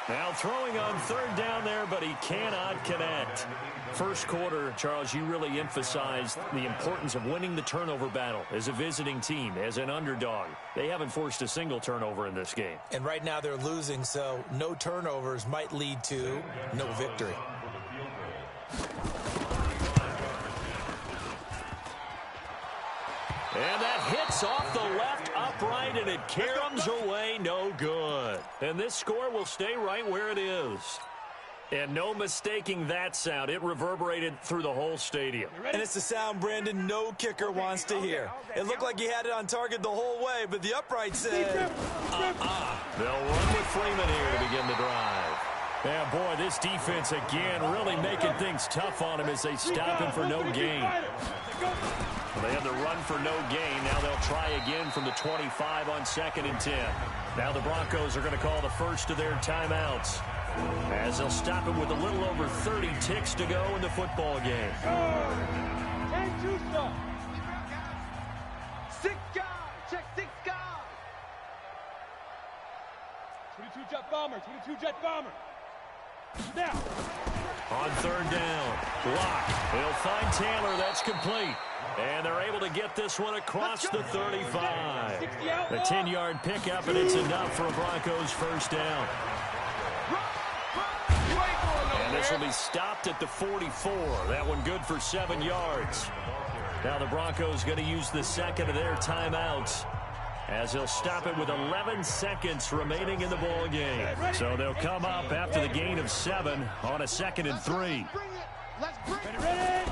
Now throwing on 3rd down there, but he cannot connect. First quarter, Charles, you really emphasized the importance of winning the turnover battle as a visiting team, as an underdog. They haven't forced a single turnover in this game. And right now they're losing, so no turnovers might lead to no victory. And that hits off the left upright, and it caroms away, no good. And this score will stay right where it is. And no mistaking that sound. It reverberated through the whole stadium. And it's the sound, Brandon, no kicker wants to hear. It looked like he had it on target the whole way, but the upright said, They'll run with Freeman here to begin the drive. Yeah, boy, this defense again really making things tough on him as they stop him for no gain. They had the run for no gain. Now they'll try again from the 25 on 2nd and 10. Now the Broncos are going to call the first of their timeouts, as they'll stop him with a little over 30 ticks to go in the football game. 6 guys. Check 6 guys. 22 jet bomber. Now. On 3rd down, block. They'll find Taylor. That's complete. And they're able to get this one across the 35. A 10-yard pickup, and it's enough for a Broncos first down. And this will be stopped at the 44. That one good for 7 yards. Now the Broncos going to use the second of their timeouts, as they'll stop it with 11 seconds remaining in the ball game. So they'll come up after the gain of 7 on a 2nd and 3. Ready.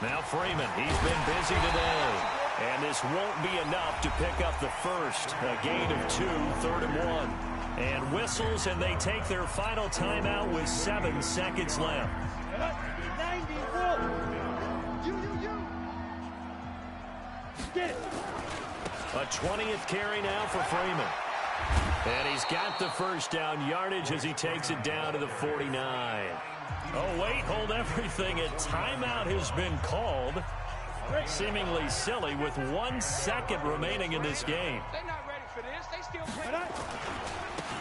Now Freeman, he's been busy today. And this won't be enough to pick up the first. A gain of 2, 3rd and 1. And whistles, and they take their final timeout with 7 seconds left. 91. Get it. A 20th carry now for Freeman. And he's got the first down yardage as he takes it down to the 49. Oh, wait, hold everything. A timeout has been called. Seemingly silly with 1 second remaining in this game. They're not ready for this. They still play.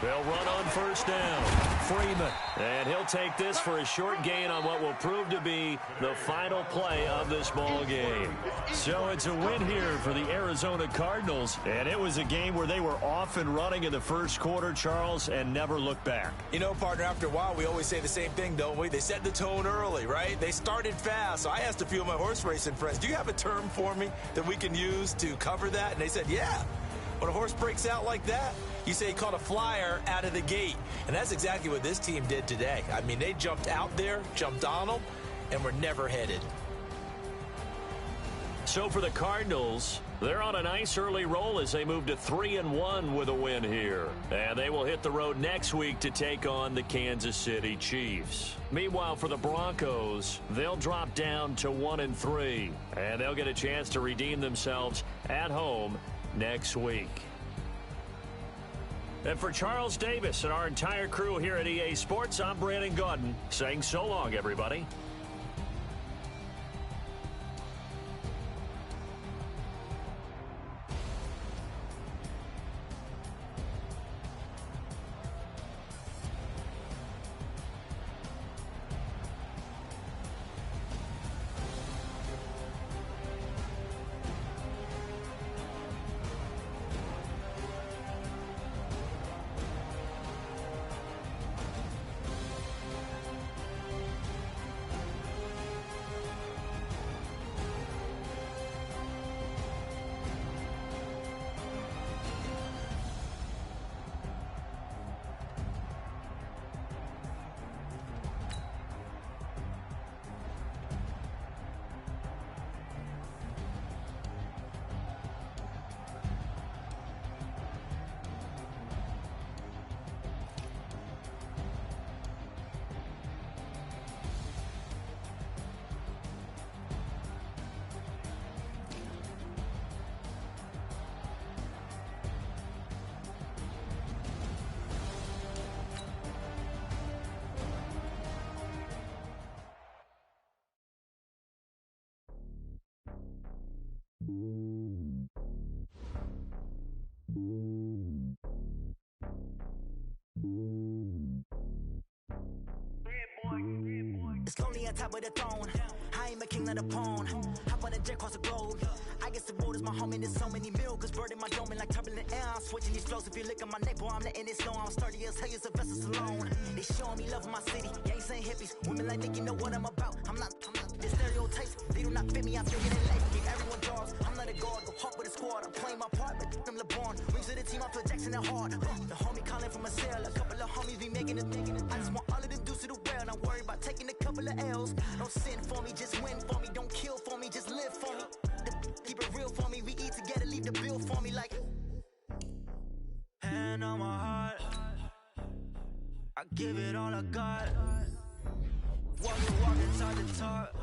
They'll run on first down. Freeman. And he'll take this for a short gain on what will prove to be the final play of this ball game. So it's a win here for the Arizona Cardinals. And it was a game where they were off and running in the first quarter, Charles, and never looked back. You know, partner, after a while, we always say the same thing, don't we? They set the tone early, right? They started fast. So I asked a few of my horse racing friends, do you have a term for me that we can use to cover that? And they said, yeah. When a horse breaks out like that, you say he caught a flyer out of the gate. And that's exactly what this team did today. I mean, they jumped out there, jumped on them, and were never headed. So for the Cardinals, they're on a nice early roll as they move to 3-1 with a win here. And they will hit the road next week to take on the Kansas City Chiefs. Meanwhile, for the Broncos, they'll drop down to 1-3. And they'll get a chance to redeem themselves at home next week. And for Charles Davis and our entire crew here at EA Sports, I'm Brandon Gaudin saying so long, everybody. It's lonely on top of the throne. I ain't a king of the pawn. Hop on a jet across the globe. I guess the road is my home and there's so many miracles bird in my dome and like turbulent air. I'm switching these flows. If you look at my neck, boy, I'm letting it slow. I'm sturdy as hell, as a vessel alone. They showing me love in my city. Gangs and hippies. Women like Nick, you know what I'm about. I'm not the stereotypes. They do not fit me. I feel it in life. Give everyone jobs. I'm not a guard. Go hard with a squad. I'm playing my part, but I'm LeBron. Rings of the team, I feel Jackson and hard. The homie calling from a cell. A couple of homies be making it. I just want all of them dudes to do well. Not worry about taking a couple of L's. Don't sin for me, just win for me. Don't kill for me, just live for me. Keep it real for me. We eat together, leave the bill for me like. Hand on my heart, I give it all I got. Walking, talk to talk.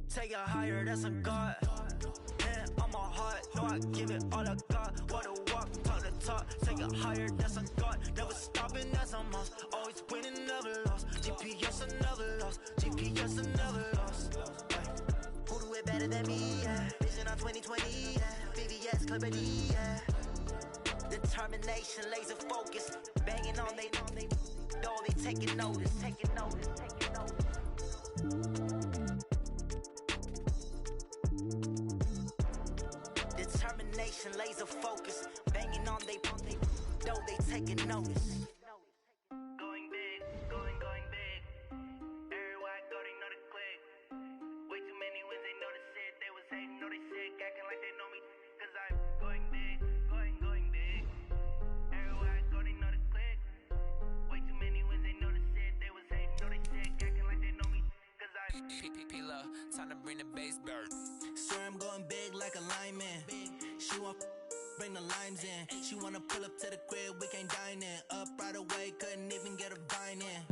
Take it higher, that's a God. Hand on my heart, no, I give it all I got. Walk, talk to talk. Take it higher, that's a God. Never stopping, that's a must. Always winning, never lost. GPS, I never lost. GPS, I never lost. Who do it better than me? Yeah. Vision on 2020. Yeah. VVS, Clippity. Yeah. Determination, laser focus. Banging on they door, they taking notice. Determination, laser focus. Banging on they door, they taking notice. Going big, going big. Everywhere I go, they know the click. Way too many wins, they know the shit. They was hating, know they sick, acting like they know me. Cause I'm going big, going big. Everywhere I go, they know the click. Way too many wins, they know the shit. They was hating, know they sick, acting like they know me. Cause I'm P-P-P-Love, time to bring the bass bird. Sir, I'm going big like a lineman. She want bring the limes in. She wanna pull up to the crib, we can't dine in. Up right away, couldn't even get a vine in.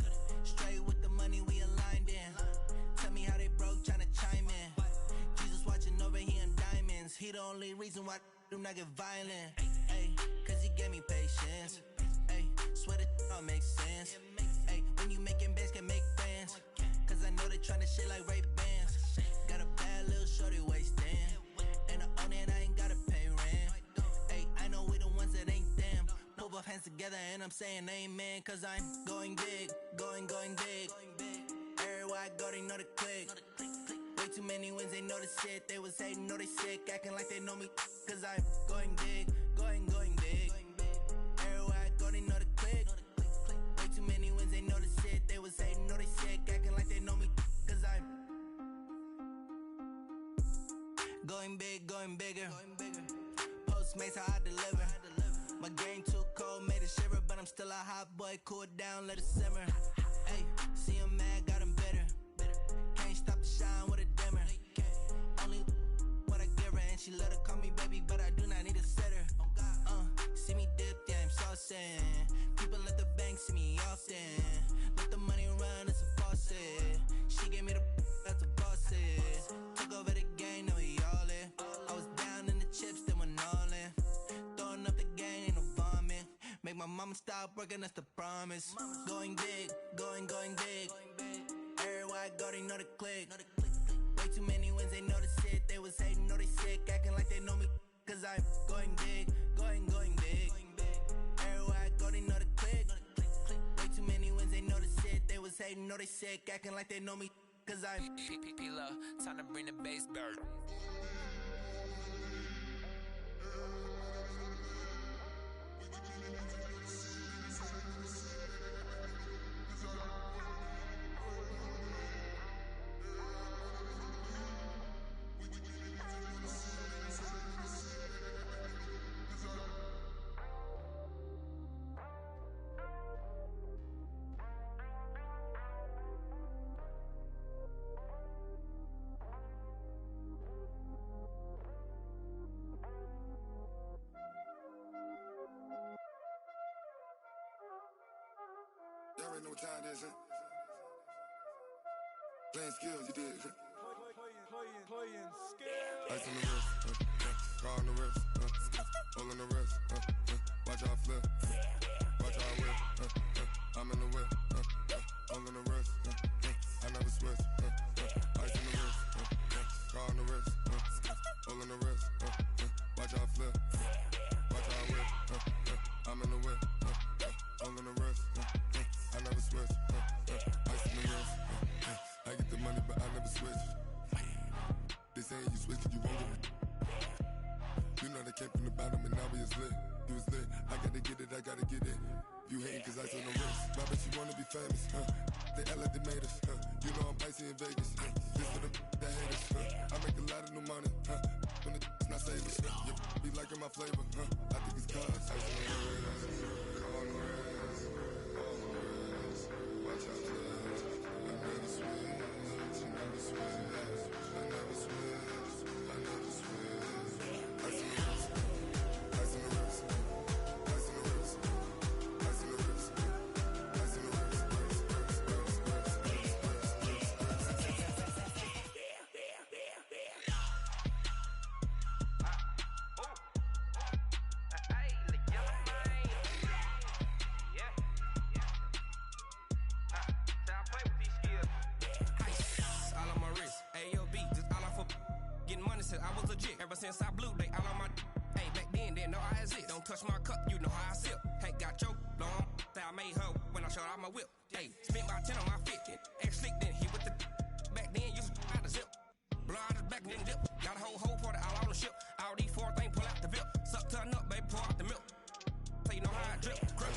Straight with the money, we aligned in. Tell me how they broke, tryna chime in. Jesus watching over here in diamonds. He the only reason why I do not get violent. Ay, cause he gave me patience. Ay, swear that all makes sense. Ay, when you making bands, can make friends. Cause I know they tryna shit like Ray Bans. Got a bad little shorty wasting. And I own it, I ain't gotta pay rent. Ay, I know we the ones that ain't them. Pull both hands together and I'm saying amen. Cause I'm going big, going big. Everywhere I go, they know the click. Way too many wins, they know the shit. They was hating, know they sick, acting like they know me. Cause I'm going big, going big. Everywhere I go, they know the click. Way too many wins, they know the shit. They was hating, know they sick, acting like they know me. Cause I'm going big, going bigger. Postmates, how I deliver. My game too cold, made it shiver. But I'm still a hot boy, cool it down, let it simmer. Ay, see him mad, got him bitter. Can't stop the shine with a dimmer. Only what I give her, and she let her call me baby, but I do not need a sitter. See me dip, yeah, I'm saucing. People at the bank see me often. Let the money run, it's a faucet. She gave me the that's a boss is. Took over the game, now we all in. I was down in the chips, then went all in. Throwing up the game, ain't no vomit. Make my mama stop working, that's the promise. Going big, going big. Everywhere I go, they know the click. Way too many wins, they know the shit. They was hating, know they sick, acting like they know me. Cause I'm going big, going big. Everywhere I go, they know the click. Way too many wins, they know the shit. They was hating, know they sick, acting like they know me. Cause I'm P-P-P-Love, time to bring the bass bird. Y'all already know what time it is, huh? Playing skills, you did. Playing skills. Ice on the wrist, car on the wrist, all on the wrist, watch how I flip, watch how I whip, I'm in the whip, all on the wrist, I never switch, ice on the wrist, car on the wrist, saying you switch, you won't get it. You know they came from the bottom and now we is lit. You was lit, I gotta get it, I gotta get it. You hating cause I took no risks. My bitch, you wanna be famous, They act like they made us, You know I'm icy in Vegas, This for the that hate us, I make a lot of new money, When the not save us, You be liking my flavor, I think it's cause ice on the wrist, on the wrist, on the wrist. Watch out, cuz I never switch, I never switch, I never switch, I never switch. Ice on the wrist, ice on the wrist, ice on the wrist, ice on the wrist, ice on the wrist. I was legit ever since I blew. They all on my hey back then didn't know I exist. Don't touch my cup, you know how I sip. Hey, got your long that I made her when I showed out my whip. Hey, spent my 10 on my 50. Ex slick then he with the back then used to out the zip. Blow out his back and then dip. Got a whole party all on the ship. All these 4 things pull out the VIP. Suck turn up, baby, pour out the milk. So you know how I drip. Crush.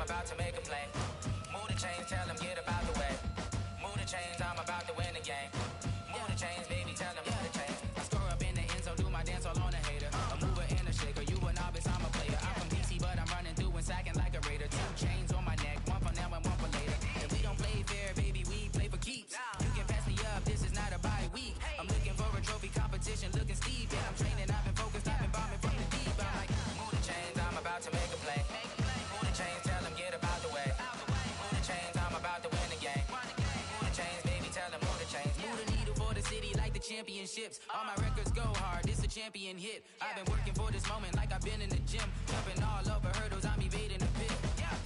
I'm about to make a play. Move the chains, tell them get about the way. Move the chains, I'm about to win the game. Move the chains, baby, tell them move the chains. I score up in the end zone, do my dance all on a hater. A mover and a shaker, you a novice, I'm a player. I'm from DC, but I'm running through and sacking like a raider. 2 chains on my neck, one for now and one for later. If we don't play fair, baby, we play for keeps. You can pass me up, this is not a bye week. I'm looking for a trophy competition, looking steep. And I'm training, I've been focused, I've been bombing from the deep. I'm like, move the chains, I'm about to make a play. Move the chains, tell them get about the way. Move the chains, I'm about to win the game. Move the chains, baby, tell them move the chains. Move the needle for the city like the championships. All my records go hard, this a champion hit. I've been working for this moment like I've been in the gym. Jumping all over hurdles, I'm evading the pit.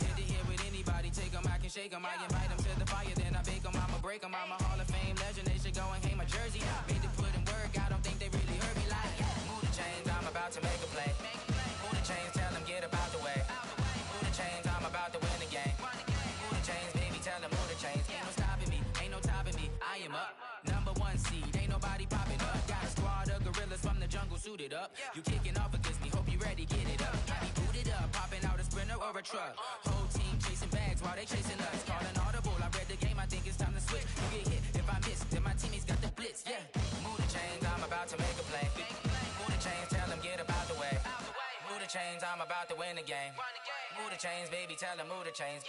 Hit to hit with anybody, take them, I can shake them. I invite them to the fire, then I bake them, I'ma break them. I'm a Hall of Fame legend, they should go and hang my jersey. Made to put in work, I don't think they really heard me like. Move the chains, I'm about to make a play. Move the chains, tell them get about the way. Move the chains, I'm about to win the game. Move the chains, baby, tell them move the chains. Ain't no stopping me, ain't no topping me, I am up. Number 1 seed, ain't nobody popping up. Got a squad of gorillas from the jungle suited up. You kicking off against me, hope you ready, get it up. I be booted up, popping out a sprinter or a truck. Whole team chasing bags while they chasing us. Calling audible, I read the game, I think it's time to switch. You get hit, if I miss, then my teammates got the blitz, yeah. Move the chains, I'm about to make a play. Move the chains, tell them get about the way. Move the chains, I'm about to win the game. Move the chains, baby, tell them move the chains.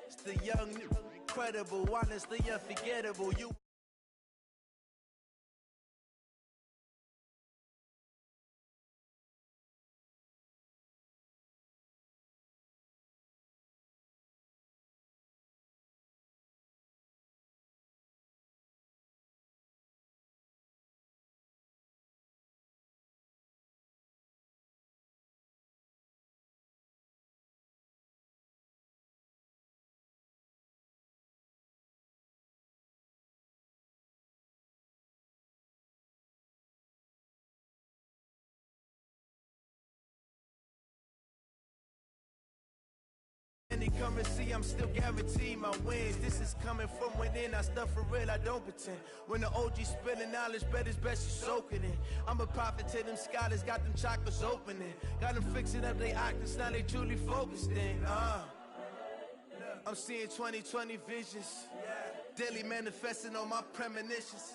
It's the young, incredible, honestly unforgettable. You. Any come and see, I'm still guaranteed my wins. This is coming from within, I stuff for real, I don't pretend. When the OG spilling knowledge, bet it's best you soak it in. I'm a prophet to them scholars, got them chakras opening. Got them fixing up they octaves, now they truly focused in. I'm seeing 2020 visions, daily manifesting on my premonitions.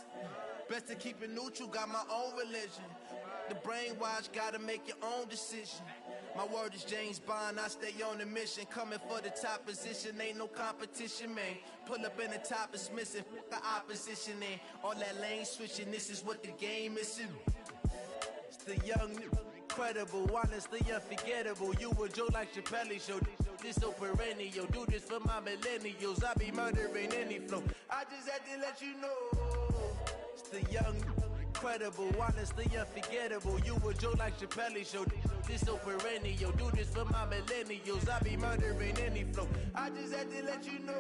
Best to keep it neutral, got my own religion. The brainwash, gotta make your own decision. My word is James Bond, I stay on a mission. Coming for the top position, ain't no competition, man. Pull up in the top is missing, the opposition in. All that lane switching, this is what the game is. It's the young, incredible, honestly unforgettable. You a joke like Chappelle show. This so perennial, do this for my millennials. I be murdering any flow. I just had to let you know. It's the young, incredible, honestly unforgettable. You a joke like Chappelle show. This so perennial, do this for my millennials. I be murdering any flow. I just had to let you know.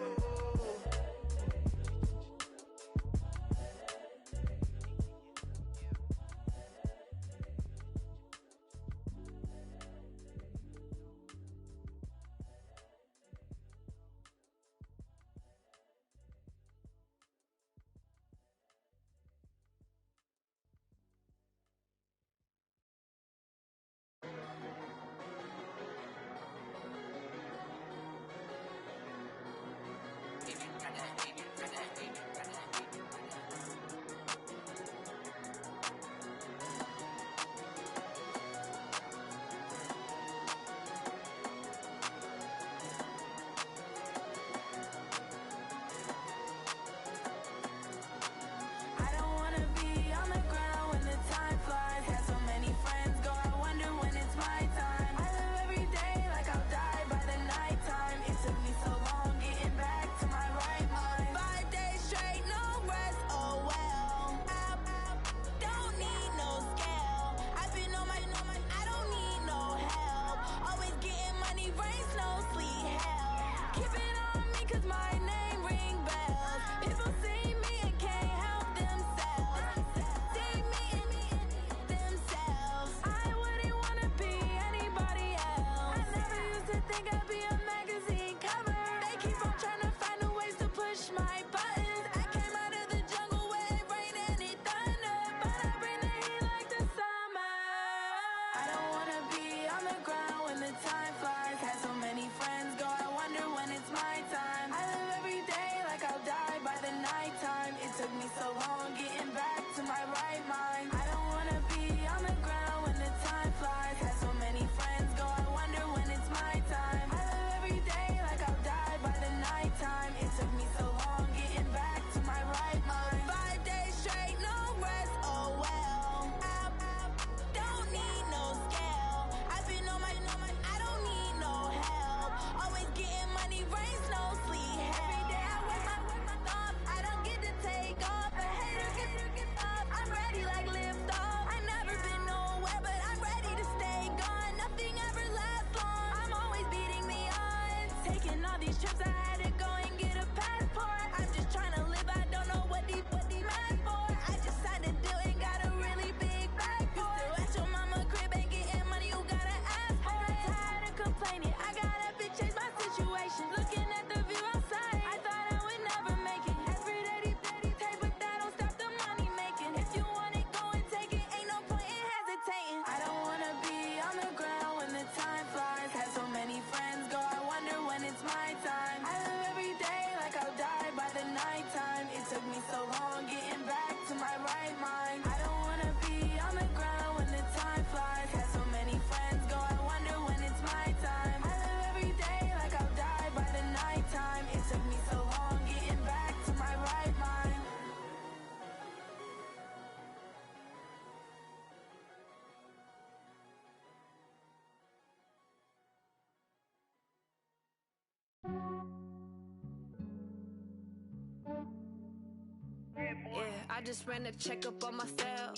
I just ran a checkup on myself.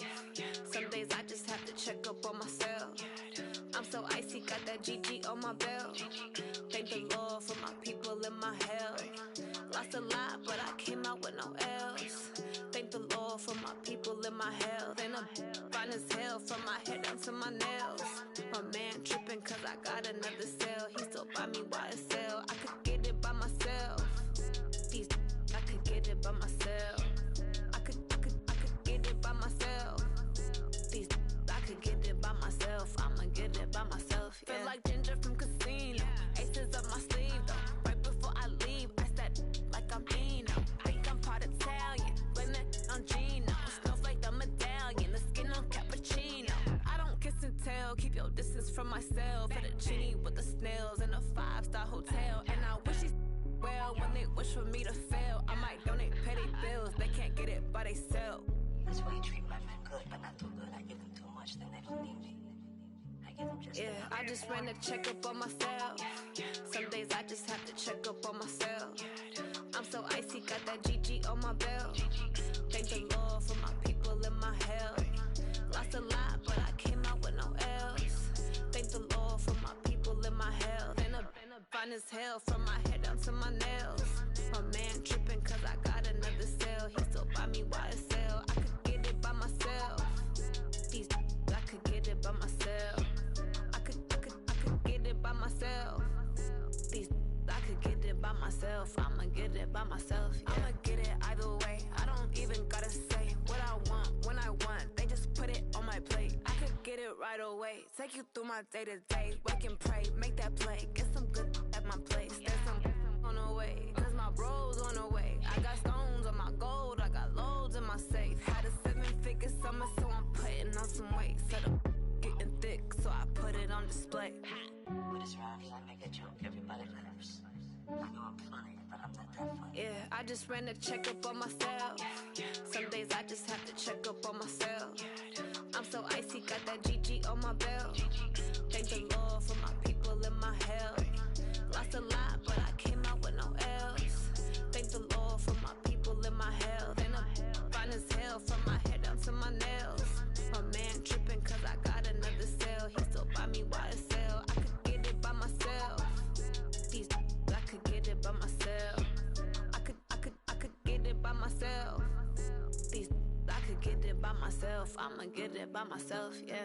Some days I just have to check up on myself. I'm so icy, got that GG on my belt. Thank the Lord for my people in my health. Lost a lot, but I came out with no L's. Thank the Lord for my people in my health. And I'm fine as hell from my head down to my nails. My man tripping cause I got another cell. He still buy me YSL. I could get it by myself. These I could get it by myself. I could get it by myself. These I could get it by myself. I'ma get it by myself. Yeah. Feel like Ginger from Casino. Aces up my sleeve though. Right before I leave, I said like I'm Dino. Think I'm part Italian, blame that on Gino. Snowflake the medallion, the skin on cappuccino. I don't kiss and tell, keep your distance from myself. Fettuccine with the snails in a 5-star hotel. And I wish he's well when they wish for me to fail. I might donate petty bills, they can't get it by themselves. That's why you treat my men good, but not too good. I give them too much, then they don't need me. I give them just enough. I just ran a checkup on myself. Some days I just have to check up on myself. I'm so icy, got that GG on my belt. Thank the Lord for my people in my health. Lost a lot, but I came out with no L's. Thank the Lord for my people in my health. And I'm fine as hell from my head down to my nails. My man tripping cause I got another cell. He still buy me YSL. I could get it by myself. These I could get it by myself. I could get it by myself. These I could get it by myself. I'ma get it by myself. Yeah. I'ma get it either way. I don't even gotta say what I want when I want. They just put it on my plate. I could get it right away. Take you through my day to day. Wake and pray, make that play. Get some good at my place. There's some on the way. Cause my bro's on the way. I got stones on my gold. I got loads in my safe. Had a 7-figure summer, so I'm putting on some weight. Set up getting thick, so I put it on display. With this round, I make a joke. Everybody laughs. I know I'm funny, but I'm not that funny. Yeah, I just ran a checkup on myself. Some days I just have to check up on myself. I'm so icy, got that GG on my belt. Thank the Lord for my people in my health. Lost a lot, but I came out with no L's. Thank the Lord for my people in my health. And I'm fine as hell from my head down to my nails. My man tripping cause I got another cell. He still buy me YSL. I could get it by myself. These I could get it by myself. I could get it by myself. These I could get it by myself. I'ma get it by myself, yeah.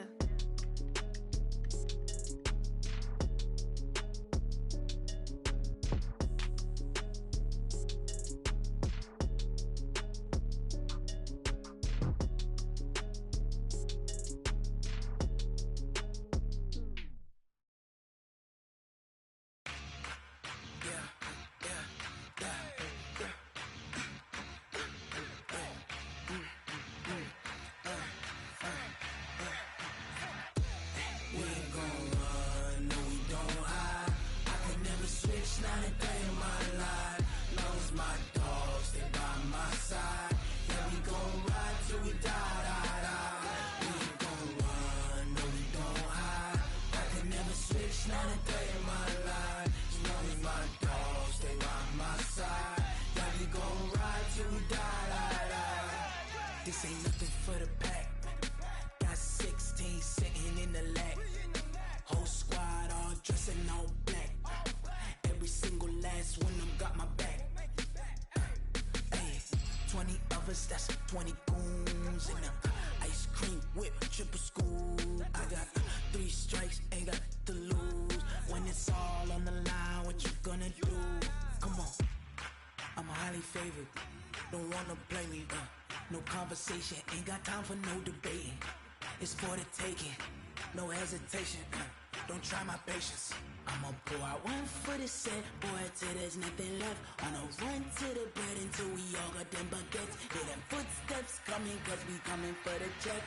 This ain't nothing for the pack. Got 16 sitting in the lap. Whole squad all dressing all black. Every single last one of them got my back. Hey, 20 of us, that's 20 goons in the ice cream whip, triple school. I got 3 strikes, ain't got to lose. When it's all on the line, what you gonna do? Come on, I'm highly favored. Don't wanna play me, no conversation, ain't got time for no debating. It's for the taking, no hesitation, don't try my patience. I'ma pour out one for the set, boy, till there's nothing left. On a run to the bed until we all got them baguettes. Hear them footsteps coming, cause we coming for the check.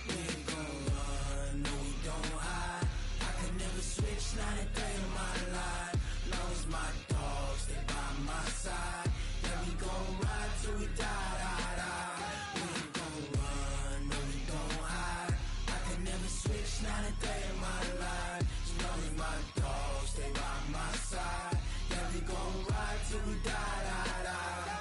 We ain't gon' run, no we don't hide. I can never switch, not a day in my life. Long as my dogs, they by my side. Yeah, we gon' ride till we die, die, die. We ain't gon' run, no we don't hide. I can never switch, not a day in my life. As long as my dogs, they by my side. Yeah, we gon' ride till we die, die, die.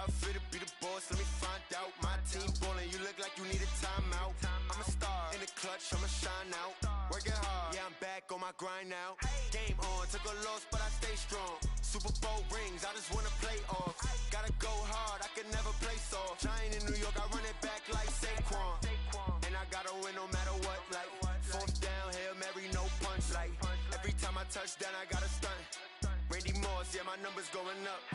How fit to be the boss? Let me find out. My team ballin', you look like you need a timeout. I'm a star in the clutch, I'ma shine out. Working hard, yeah, I'm back on my grind now. Game on, took a loss, but I stay strong. Super Bowl rings, I just wanna play off. Gotta go hard, I can never play soft. Giant in New York, I run it back like Saquon. And I gotta win no matter what, like fourth down, Hail Mary, no punch. Like every time I touch down, I gotta stunt. Randy Moss, yeah, my numbers going up.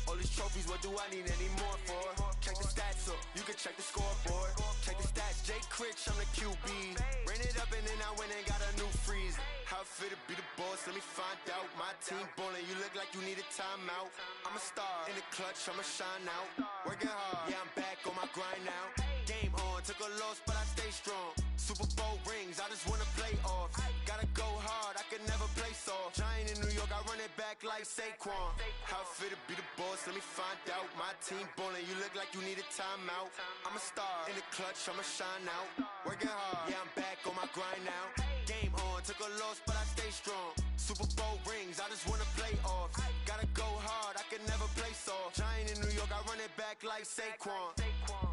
All these trophies, what do I need any more for? Check the stats up, you can check the scoreboard. Check the stats, Jay Critch, I'm the QB. Ran it up and then I went and got a new freeze. How fit to be the boss, let me find out. My team ballin', you look like you need a timeout. I'm a star in the clutch, I'ma shine out. Working hard, yeah, I'm back on my grind now. Game on, took a loss, but I stay strong. Super Bowl rings, I just wanna play off. Gotta go hard, I can never play soft. Giant in New York, I run it back like Saquon. How fit to be the boss, let me find out. My team ballin', you look like you need a timeout. I'm a star in the clutch, I'ma shine out. Working hard, yeah, I'm back on my grind now. Game on, took a loss, but I stay strong. Super Bowl rings, I just wanna play off. Gotta go hard, I can never play soft. Giant in New York, I run it back like Saquon.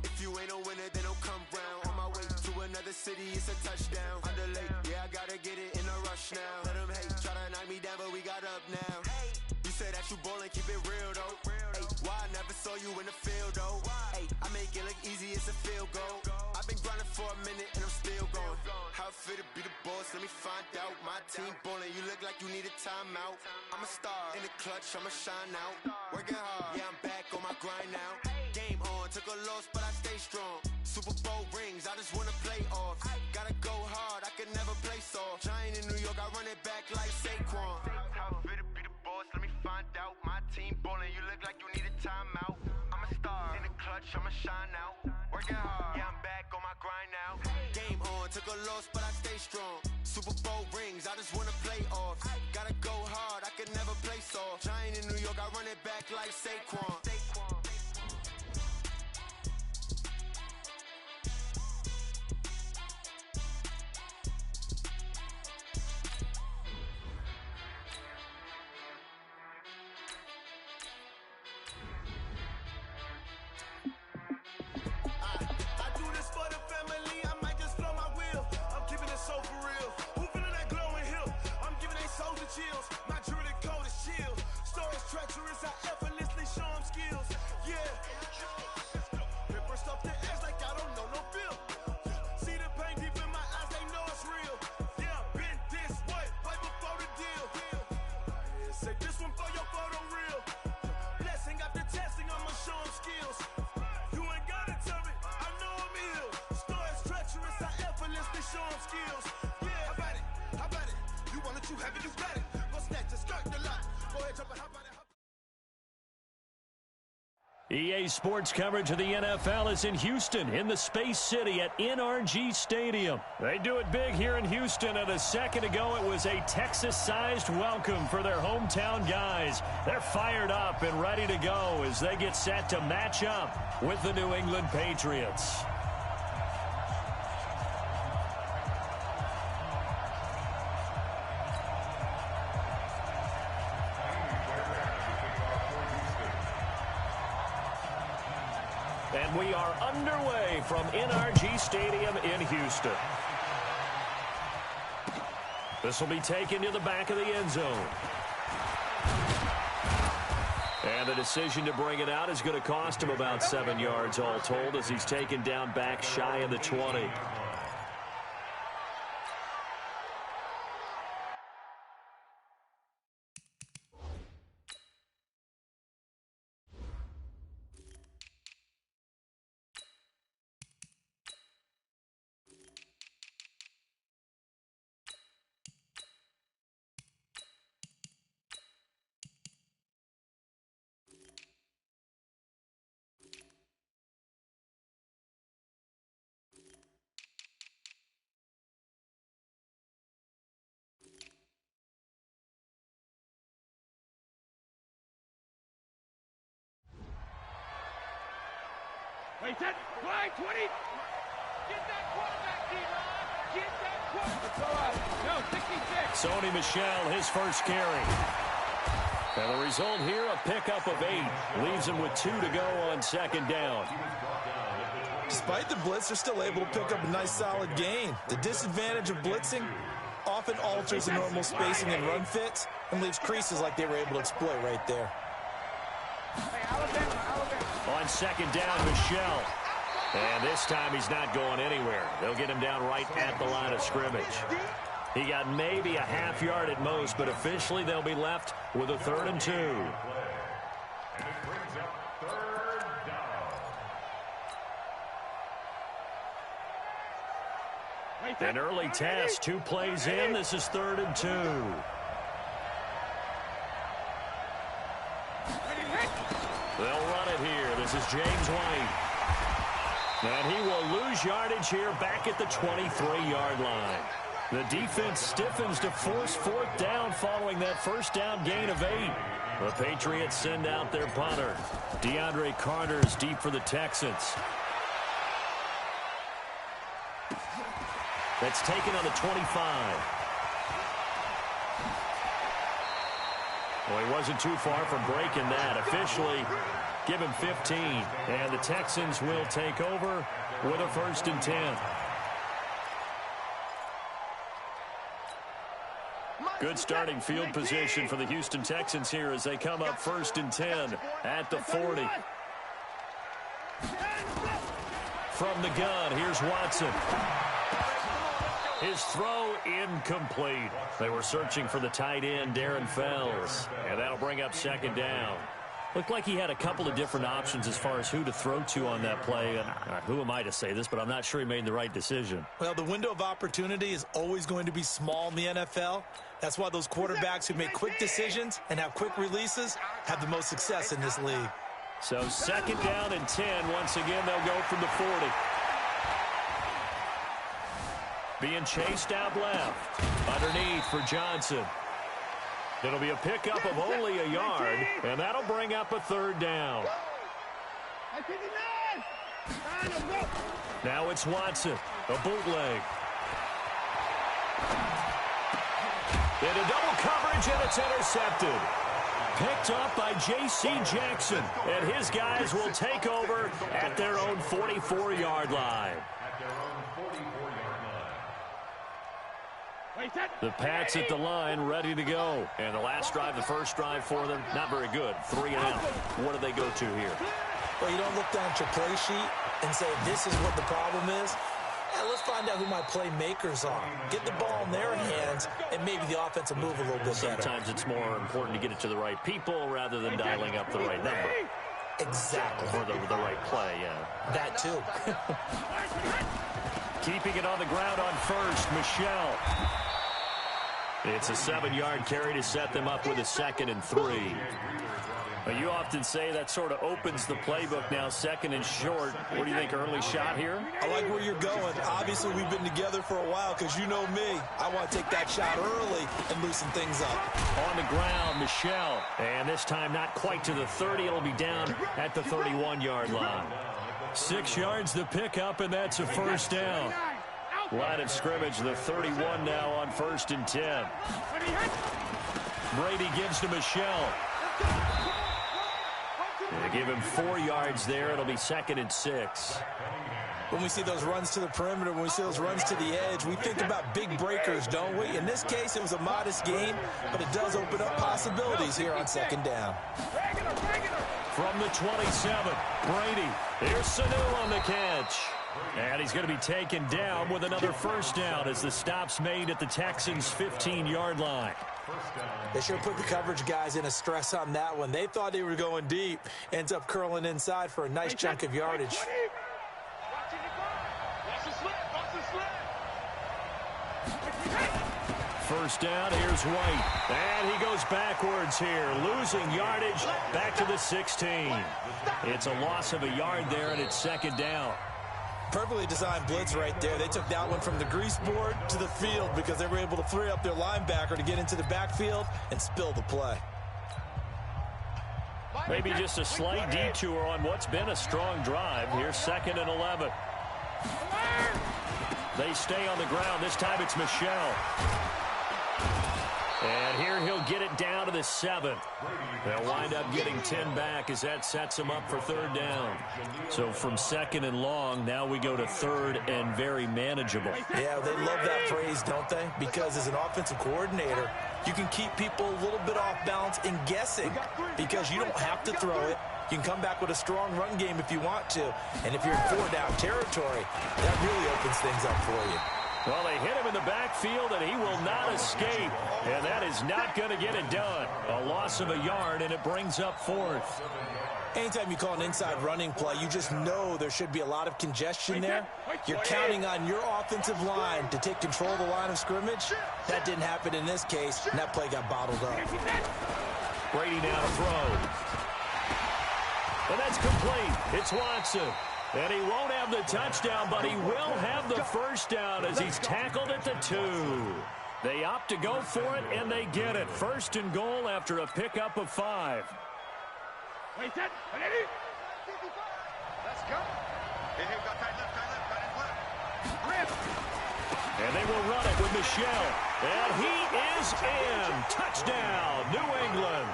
If you ain't a winner, then don't come round. On my way to another city, it's a touchdown. Underlay, yeah, I gotta get it in a rush now. Let them hate, try to knock me down, but we got up now. You said that you ballin', keep it real though. Hey, why I never saw you in the field though? Hey, I make it look easy, it's a field goal. I've been grinding for a minute and I'm still going. How fit to be the boss, let me find out. My team ballin', you look like you need a timeout. I'm a star in the clutch, I'ma shine out. Working hard, yeah, I'm back on my grind now. Game on, took a loss, but I stay strong. Super Bowl rings, I just wanna play off. Gotta go hard, I can never play soft. Giant in New York, I run it back like Saquon. How fit to be the boss, let me find out. My team ballin', you look like you need a timeout. I'm a star in the clutch, I'ma shine out. Working hard, yeah, I'm back on my grind now. Game on, took a loss, but I stay strong. Super Bowl rings, I just wanna play off. Gotta go hard, I can never play soft. Giant in New York, I run it back like Saquon. Chills. My jewelry code is chill. Storage treacherous, I effortlessly show them skills. Yeah. Pepper stuff the edge like I don't know no bill. See the pain deep in my eyes, they know it's real. Yeah, been this way, way before the deal. Say this one for your photo real. Blessing after testing, I'ma show them skills. You ain't gotta tell me, I know I'm ill. Storage treacherous, I effortlessly show them skills. Yeah, how about it? How about it? You want it, you have it, you got it. EA Sports coverage of the NFL is in Houston, in the Space City at NRG Stadium. They do it big here in Houston, and a second ago it was a Texas-sized welcome for their hometown guys. They're fired up and ready to go as they get set to match up with the New England Patriots. And we are underway from NRG Stadium in Houston. This will be taken to the back of the end zone. And the decision to bring it out is going to cost him about 7 yards all told as he's taken down back shy of the 20. Wait, that flag 20. Get that quarterback, D-Ron. Get that quarterback. It's all right. No, 66. Sony Michel, his first carry. And the result here, a pickup of 8. Leaves him with 2 to go on second down. Despite the blitz, they're still able to pick up a nice, solid gain. The disadvantage of blitzing often alters the normal spacing and run fits and leaves creases like they were able to exploit right there. On second down, Michelle. And this time he's not going anywhere. They'll get him down right at the line of scrimmage. He got maybe a half yard at most, but officially they'll be left with a 3rd and 2. And it brings up 3rd down. An early test, 2 plays in. This is 3rd and 2. They'll run it here. This is James White. And he will lose yardage here back at the 23-yard line. The defense stiffens to force 4th down following that first down gain of 8. The Patriots send out their punter. DeAndre Carter is deep for the Texans. That's taken on the 25. Well, he wasn't too far from breaking that. Officially, give him 15. And the Texans will take over with a 1st and 10. Good starting field position for the Houston Texans here as they come up 1st and 10 at the 40. From the gun, here's Watson. His throw incomplete. They were searching for the tight end, Darren Fells. And that'll bring up 2nd down. Looked like he had a couple of different options as far as who to throw to on that play. And who am I to say this, but I'm not sure he made the right decision. Well, the window of opportunity is always going to be small in the NFL. That's why those quarterbacks who make quick decisions and have quick releases have the most success in this league. So 2nd down and 10. Once again, they'll go from the 40. Being chased out left. Underneath for Johnson. It'll be a pickup of only a yard, and that'll bring up a 3rd down. Now it's Watson, a bootleg. Into double coverage, and it's intercepted. Picked up by J.C. Jackson, and his guys will take over at their own 44-yard line. The Pats at the line, ready to go. And the last drive, the first drive for them, not very good. 3 and out. What do they go to here? Well, you don't look down at your play sheet and say, this is what the problem is. Yeah, let's find out who my playmakers are. Get the ball in their hands, and maybe the offense will move a little bit better. Sometimes it's more important to get it to the right people rather than dialing up the right number. Exactly. Or the right play, yeah. That, too. Keeping it on the ground on first, Michelle. It's a 7-yard carry to set them up with a 2nd and 3. Well, you often say that sort of opens the playbook now, 2nd and short. What do you think, early shot here? I like where you're going. Obviously, we've been together for a while because you know me. I want to take that shot early and loosen things up. On the ground, Michelle. And this time not quite to the 30. It'll be down at the 31-yard line. 6 yards the pickup, and that's a 1st down. Line of scrimmage, the 31 now on 1st and 10. Brady gives to Michelle. They give him 4 yards there. It'll be 2nd and 6. When we see those runs to the perimeter, when we see those runs to the edge, we think about big breakers, don't we? In this case, it was a modest gain, but it does open up possibilities here on 2nd down. From the 27, Brady. Here's Sanu on the catch. And he's going to be taken down with another 1st down as the stop's made at the Texans' 15-yard line. They sure put the coverage guys in a stress on that one. They thought they were going deep. Ends up curling inside for a nice chunk of yardage. First down, here's White. And he goes backwards here, losing yardage back to the 16. It's a loss of a yard there, and it's 2nd down. Perfectly designed blitz right there. They took that one from the grease board to the field because they were able to free up their linebacker to get into the backfield and spill the play. Maybe just a slight detour on what's been a strong drive. Here's 2nd and 11. They stay on the ground. This time it's Michelle. And here he'll get it down to the 7. They'll wind up getting 10 back as that sets him up for 3rd down. So from 2nd and long, now we go to 3rd and very manageable. Yeah, they love that phrase, don't they? Because as an offensive coordinator, you can keep people a little bit off balance and guessing because you don't have to throw it. You can come back with a strong run game if you want to. And if you're in 4-down territory, that really opens things up for you. Well, they hit him in the backfield, and he will not escape. And that is not going to get it done. A loss of a yard, and it brings up 4th. Anytime you call an inside running play, you just know there should be a lot of congestion there. You're counting on your offensive line to take control of the line of scrimmage. That didn't happen in this case, and that play got bottled up. Brady now to throw. And that's complete. It's Watson. And he won't have the touchdown, but he will have the 1st down as he's tackled at the 2. They opt to go for it, and they get it. 1st and goal after a pickup of 5. Wait, set. Let's go. Got tight left. And they will run it with Michelle. And he is in. Touchdown, New England.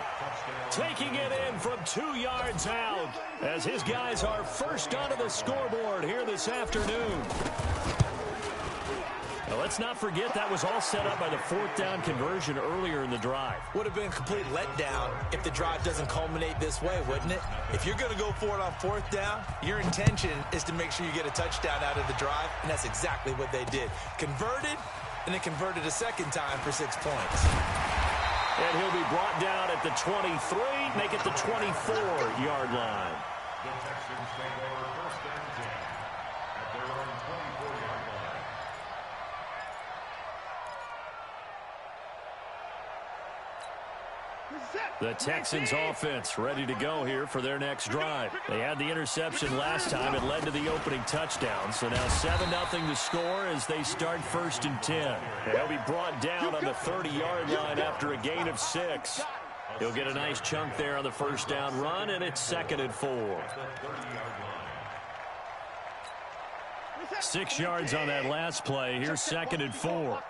Taking it in from 2 yards out as his guys are first onto the scoreboard here this afternoon. Now, let's not forget that was all set up by the 4th down conversion earlier in the drive. Would have been a complete letdown if the drive doesn't culminate this way, wouldn't it? If you're going to go for it on 4th down, your intention is to make sure you get a touchdown out of the drive, and that's exactly what they did. Converted, and they converted a 2nd time for 6 points. And he'll be brought down at the 23, make it the 24-yard line. The Texans take over 1st and 10 at their own 24-yard line. The Texans offense ready to go here for their next drive. They had the interception last time. It led to the opening touchdown. So now 7-0 to score as they start 1st and 10. They'll be brought down on the 30-yard line after a gain of 6. He'll get a nice chunk there on the 1st down run, and it's 2nd and 4. 6 yards on that last play. Here's 2nd and 4.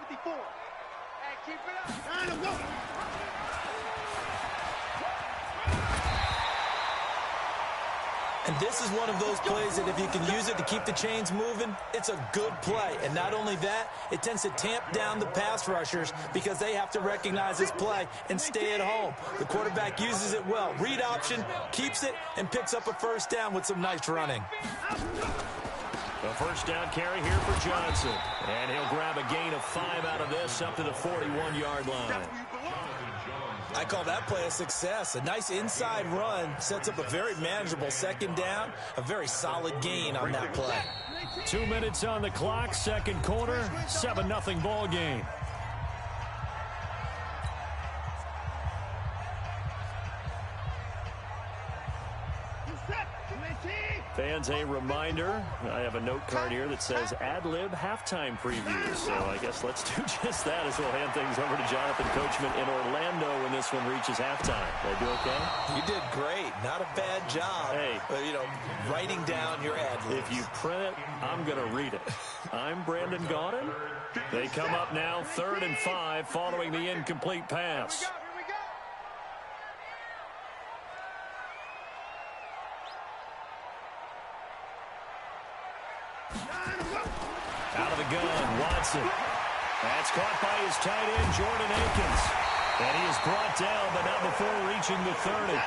And this is one of those plays that if you can use it to keep the chains moving, it's a good play. And not only that, it tends to tamp down the pass rushers because they have to recognize this play and stay at home. The quarterback uses it well. Read option, keeps it, and picks up a 1st down with some nice running. The 1st down carry here for Johnson. And he'll grab a gain of 5 out of this up to the 41-yard line. I call that play a success. A nice inside run sets up a very manageable 2nd down, a very solid gain on that play. 2 minutes on the clock, 2nd quarter, 7-0 ball game. Fans, a reminder, I have a note card here that says ad-lib halftime preview. So I guess let's do just that as we'll hand things over to Jonathan Coachman in Orlando when this one reaches halftime. Did I do okay? You did great. Not a bad job. Hey. But, you know, writing down your ad-libs. If you print it, I'm going to read it. I'm Brandon Gaudin. They come up now 3rd and 5 following the incomplete pass. Out of the gun, Watson. That's caught by his tight end, Jordan Akins. And he is brought down, but not before reaching the 30.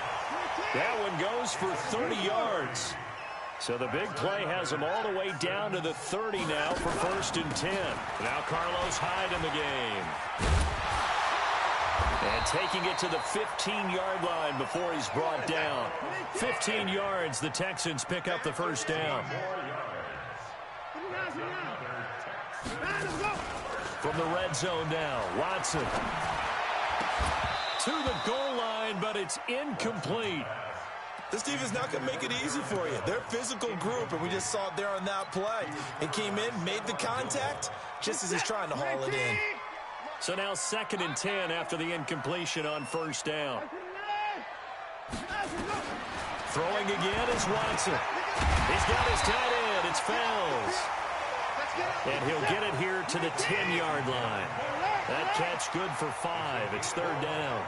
That one goes for 30 yards. So the big play has him all the way down to the 30 now for 1st and 10. Now Carlos Hyde in the game. And taking it to the 15-yard line before he's brought down. 15 yards, the Texans pick up the 1st down. From the red zone now, Watson. To the goal line, but it's incomplete. This team is not going to make it easy for you. They're a physical group, and we just saw it there on that play. It came in, made the contact, just as he's trying to haul it in. So now 2nd and 10 after the incompletion on 1st down. Throwing again is Watson. He's got his tight end. It's Fells. And he'll get it here to the 10-yard line. That catch good for 5. It's third down.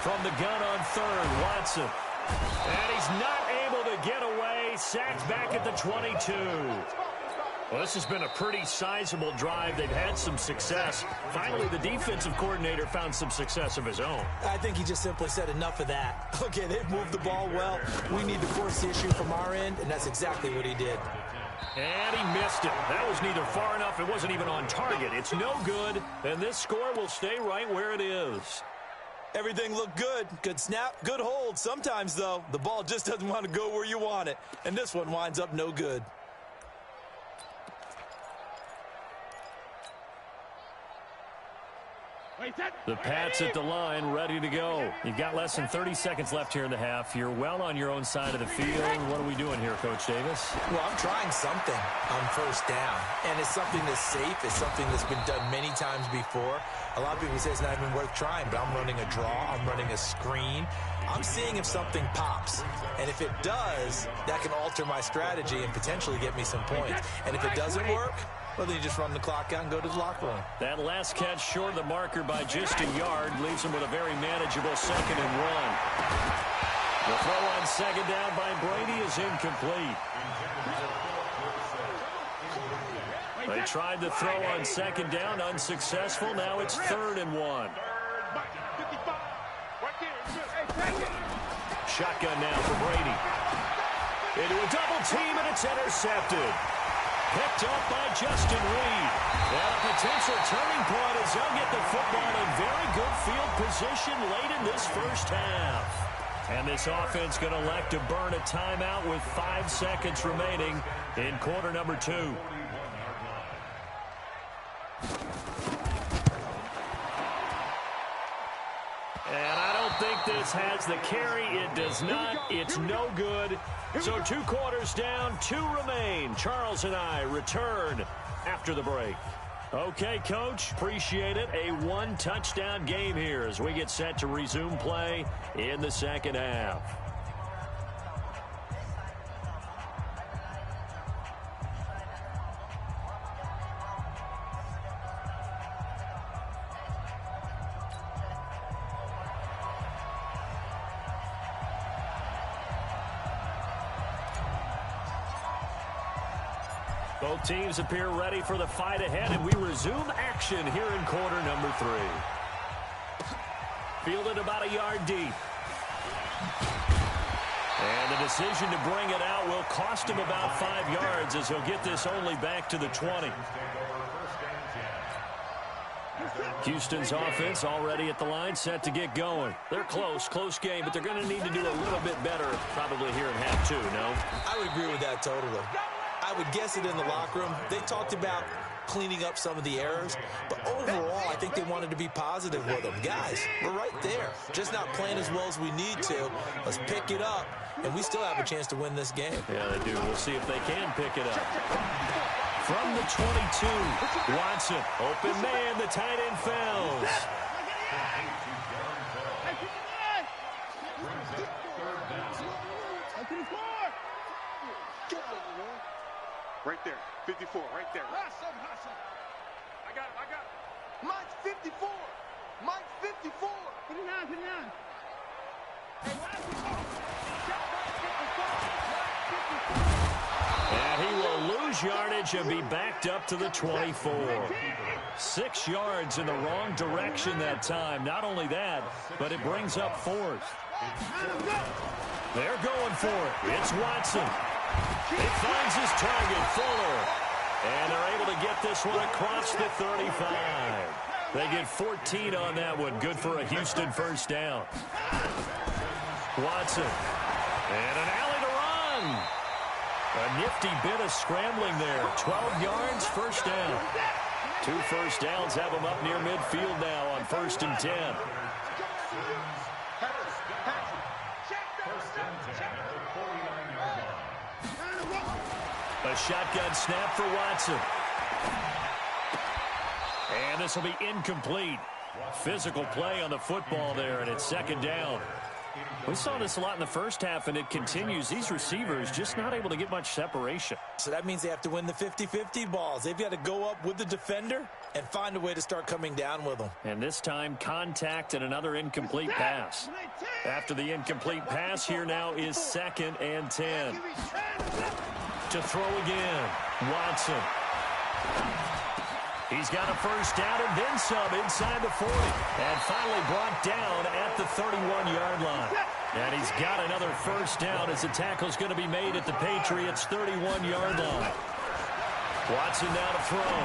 From the gun on third, Watson. And he's not able to get away. Sacked back at the 22. Well, this has been a pretty sizable drive. They've had some success. Finally, the defensive coordinator found some success of his own. I think he just simply said enough of that. Okay, they've moved the ball well. We need to force the issue from our end, and that's exactly what he did. And he missed it. That was neither far enough. It wasn't even on target. It's no good, and this score will stay right where it is. Everything looked good. Good snap, good hold. Sometimes, though, the ball just doesn't want to go where you want it, and this one winds up no good. The Pats at the line, ready to go. You've got less than 30 seconds left here in the half. You're well on your own side of the field. What are we doing here, Coach Davis? Well, I'm trying something on first down, and it's something that's safe. It's something that's been done many times before. A lot of people say it's not even worth trying, but I'm running a draw. I'm running a screen. I'm seeing if something pops, and if it does, that can alter my strategy and potentially get me some points. And if it doesn't work, well, then you just run the clock out and go to the locker room. That last catch short of the marker by just a yard leaves him with a very manageable 2nd and 1. The throw on second down by Brady is incomplete. They tried to throw on second down, unsuccessful. Now it's 3rd and 1. Shotgun now for Brady. Into a double team, and it's intercepted. Picked up by Justin Reed. And a potential turning point as they'll get the football in very good field position late in this first half. And this offense going to elect to burn a timeout with 5 seconds remaining in quarter number 2. And I don't think this has the carry. It does not. It's no good. So 2 quarters down, 2 remain. Charles and I return after the break. Okay, Coach, appreciate it. A 1-touchdown game here as we get set to resume play in the second half. Both teams appear ready for the fight ahead, and we resume action here in quarter number 3. Fielded about a yard deep. And the decision to bring it out will cost him about 5 yards as he'll get this only back to the 20. Houston's offense already at the line, set to get going. They're close game, but they're going to need to do a little bit better probably here in half 2, no? I would agree with that totally. I would guess it in the locker room. They talked about cleaning up some of the errors, but overall, I think they wanted to be positive with them. Guys, we're right there. Just not playing as well as we need to. Let's pick it up, and we still have a chance to win this game. Yeah, they do. We'll see if they can pick it up. From the 22, Watson, open man, the tight end fails. Right there, 54, right there. I got him. Mine's 54. Mine's 54. Put it on. And he will lose yardage and be backed up to the 24. 6 yards in the wrong direction that time. Not only that, but it brings up 4th. They're going for it. It's Watson. He finds his target, Fuller. And they're able to get this one across the 35. They get 14 on that one. Good for a Houston first down. Watson. And an alley to run. A nifty bit of scrambling there. 12 yards, first down. 2 first downs have them up near midfield now on 1st and 10. A shotgun snap for Watson. And this will be incomplete. Physical play on the football there, and it's 2nd down. We saw this a lot in the first half, and it continues. These receivers just not able to get much separation. So that means they have to win the 50-50 balls. They've got to go up with the defender and find a way to start coming down with them. And this time, contact and another incomplete pass. After the incomplete pass, here now is 2nd and 10. To throw again, Watson. He's got a first down and then some inside the 40. And finally brought down at the 31-yard line. And he's got another first down as the tackle's going to be made at the Patriots' 31-yard line. Watson now to throw.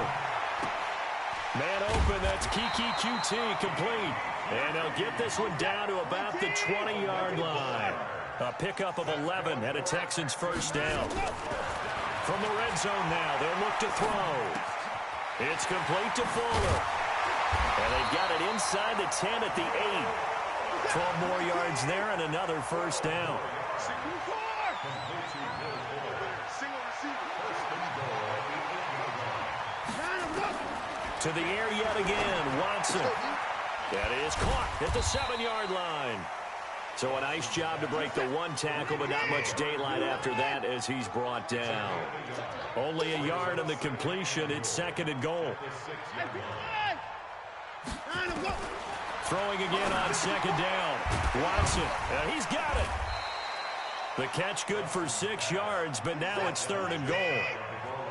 Man open, that's Kiki QT complete. And they'll get this one down to about the 20-yard line. A pickup of 11 at a Texans first down. From the red zone now, they'll look to throw. It's complete to Fuller. And they've got it inside the 10 at the 8. 12 more yards there and another first down. To the air yet again, Watson. That is caught at the 7-yard line. So a nice job to break the one tackle, but not much daylight after that as he's brought down. Only a yard on the completion. It's 2nd and goal. Throwing again on 2nd down. Watson, he's got it. The catch good for 6 yards, but now it's 3rd and goal.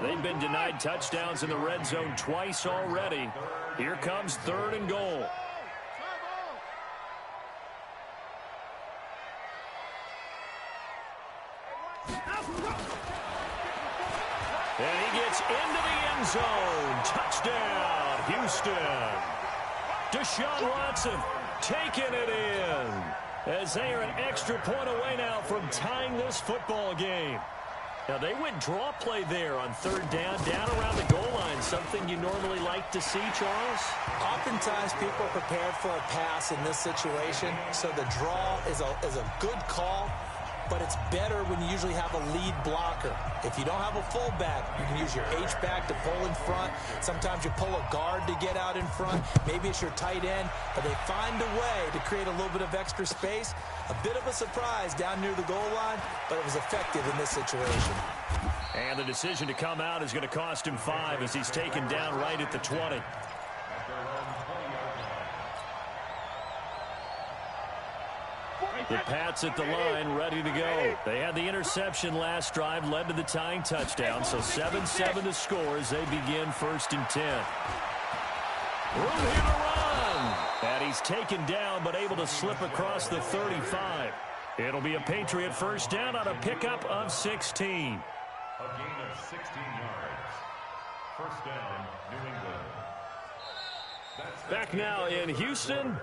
They've been denied touchdowns in the red zone twice already. Here comes 3rd and goal. And he gets into the end zone. Touchdown, Houston. Deshaun Watson taking it in as they are an extra point away now from tying this football game. Now, they went draw play there on 3rd down around the goal line. Something you normally like to see, Charles? Oftentimes, people are prepared for a pass in this situation, so the draw is a good call. But it's better when you usually have a lead blocker. If you don't have a fullback, you can use your H-back to pull in front. Sometimes you pull a guard to get out in front. Maybe it's your tight end. But they find a way to create a little bit of extra space. A bit of a surprise down near the goal line, but it was effective in this situation. And the decision to come out is going to cost him 5 as he's taken down right at the 20. The Pats at the line, ready to go. They had the interception last drive, led to the tying touchdown, so 7-7 to score as they begin 1st and 10. Room here to run. And he's taken down, but able to slip across the 35. It'll be a Patriot first down on a pickup of 16. A gain of 16 yards. First down, New England. Back now in Houston.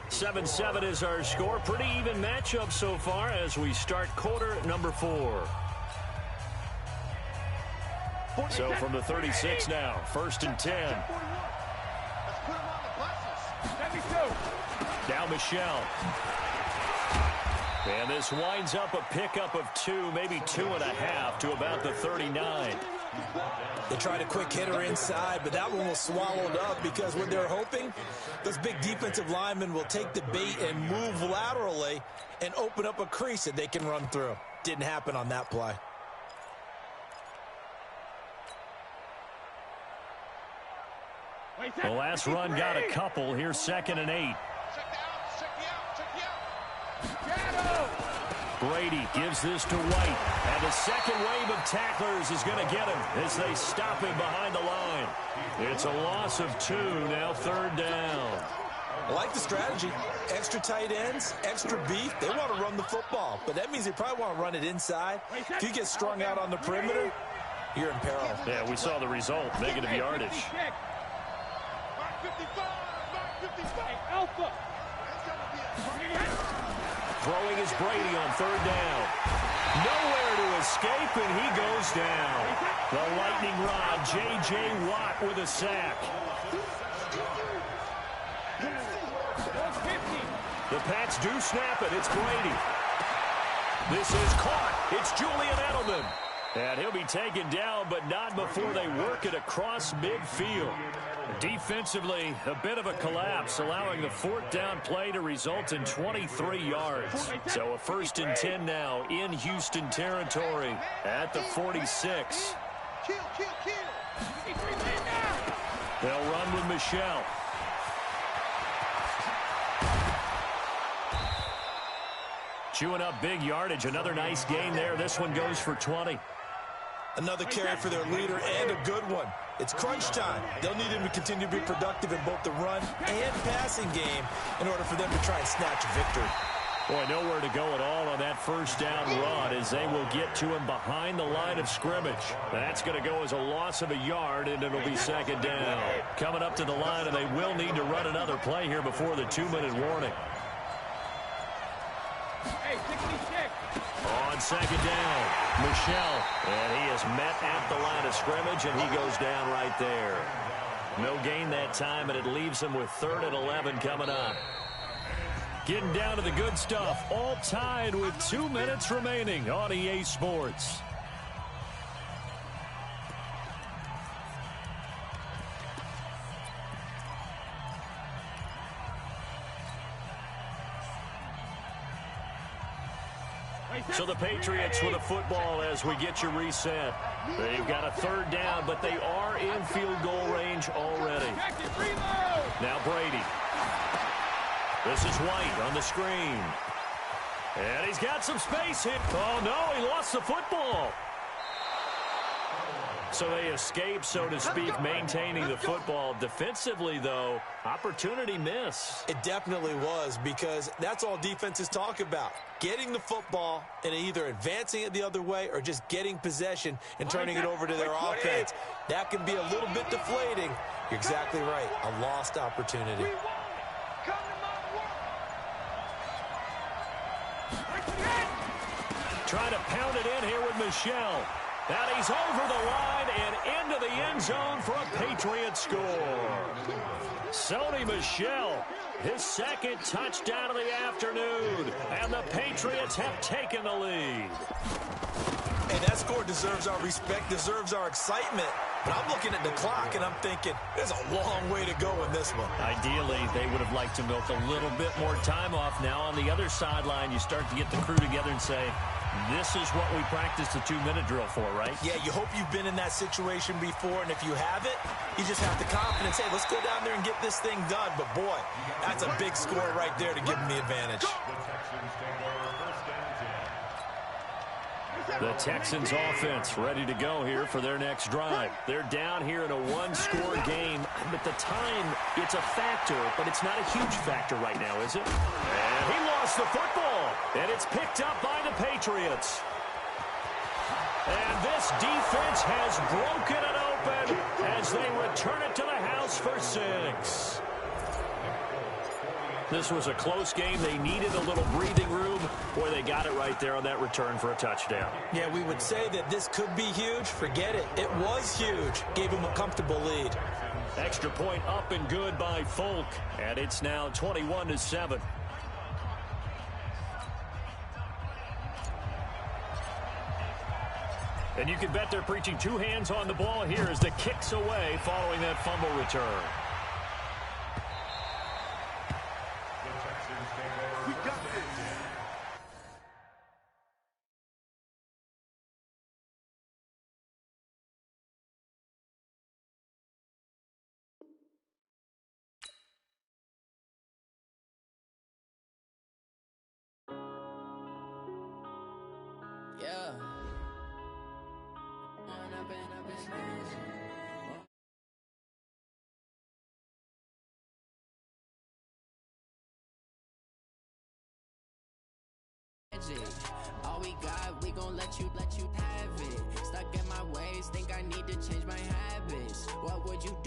7-7 is our score. Pretty even matchup so far as we start quarter number 4. So from the 36 now, 1st and 10. Now Michelle. And this winds up a pickup of 2, maybe 2.5 to about the 39. They tried a quick hitter inside, but that one was swallowed up because what they're hoping, those big defensive linemen will take the bait and move laterally and open up a crease that they can run through. Didn't happen on that play. The last run got a couple. Here's 2nd and 8. Brady gives this to White. And the second wave of tacklers is going to get him as they stop him behind the line. It's a loss of 2, now 3rd down. I like the strategy. Extra tight ends, extra beef. They want to run the football, but that means they probably want to run it inside. If you get strung out on the perimeter, you're in peril. Yeah, we saw the result. Negative yardage. Throwing is Brady on 3rd down. Nowhere to escape, and he goes down. The lightning rod, J.J. Watt with a sack. The Pats do snap it. It's Brady. This is caught. It's Julian Edelman. And he'll be taken down, but not before they work it across midfield. Defensively, a bit of a collapse, allowing the fourth down play to result in 23 yards. So a 1st and 10 now in Houston territory at the 46. They'll run with Michelle. Chewing up big yardage. Another nice gain there. This one goes for 20. Another carry for their leader, and a good one. It's crunch time. They'll need him to continue to be productive in both the run and passing game in order for them to try and snatch a victory. Boy, nowhere to go at all on that first down run as they will get to him behind the line of scrimmage. That's going to go as a loss of a yard, and it'll be 2nd down. Coming up to the line, and they will need to run another play here before the 2-minute warning. Hey, 66. On 2nd down, Michelle, and he is met at the line of scrimmage, and he goes down right there. No gain that time, and it leaves him with 3rd and 11 coming up. Getting down to the good stuff, all tied with 2 minutes remaining on EA Sports. So the Patriots with a football as we get you reset. They've got a 3rd down, but they are in field goal range already. Now Brady. This is White on the screen. And he's got some space hit. Oh, no, he lost the football. So they escape, so to speak, maintaining the football. Defensively, though, opportunity miss. It definitely was, because that's all defenses talk about. Getting the football and either advancing it the other way or just getting possession and turning it over to their offense. That can be a little bit deflating. You're exactly right. A lost opportunity. Trying to pound it in here with Michelle. And he's over the line and into the end zone for a Patriot score. Sony Michel, his 2nd touchdown of the afternoon. And the Patriots have taken the lead. And that score deserves our respect, deserves our excitement. But I'm looking at the clock, and I'm thinking, there's a long way to go in this one. Ideally, they would have liked to milk a little bit more time off. Now on the other sideline, you start to get the crew together and say, this is what we practiced the 2-minute drill for, right? Yeah, you hope you've been in that situation before, and if you haven't, you just have the confidence, hey, let's go down there and get this thing done. But, boy, that's a big score right there to give them the advantage. The Texans offense ready to go here for their next drive. They're down here in a 1-score game. At the time, it's a factor, but it's not a huge factor right now, is it? And he lost the football, and it's picked up by the Patriots. And this defense has broken it open as they return it to the house for 6. This was a close game. They needed a little breathing room. Boy, they got it right there on that return for a touchdown. Yeah, we would say that this could be huge. Forget it. It was huge. Gave them a comfortable lead. Extra point up and good by Folk. And it's now 21-7. And you can bet they're preaching 2 hands on the ball here as the kick's away following that fumble return. Yeah. All we got, we gon' let you have it. Stuck in my ways, think I need to change my habits. What would you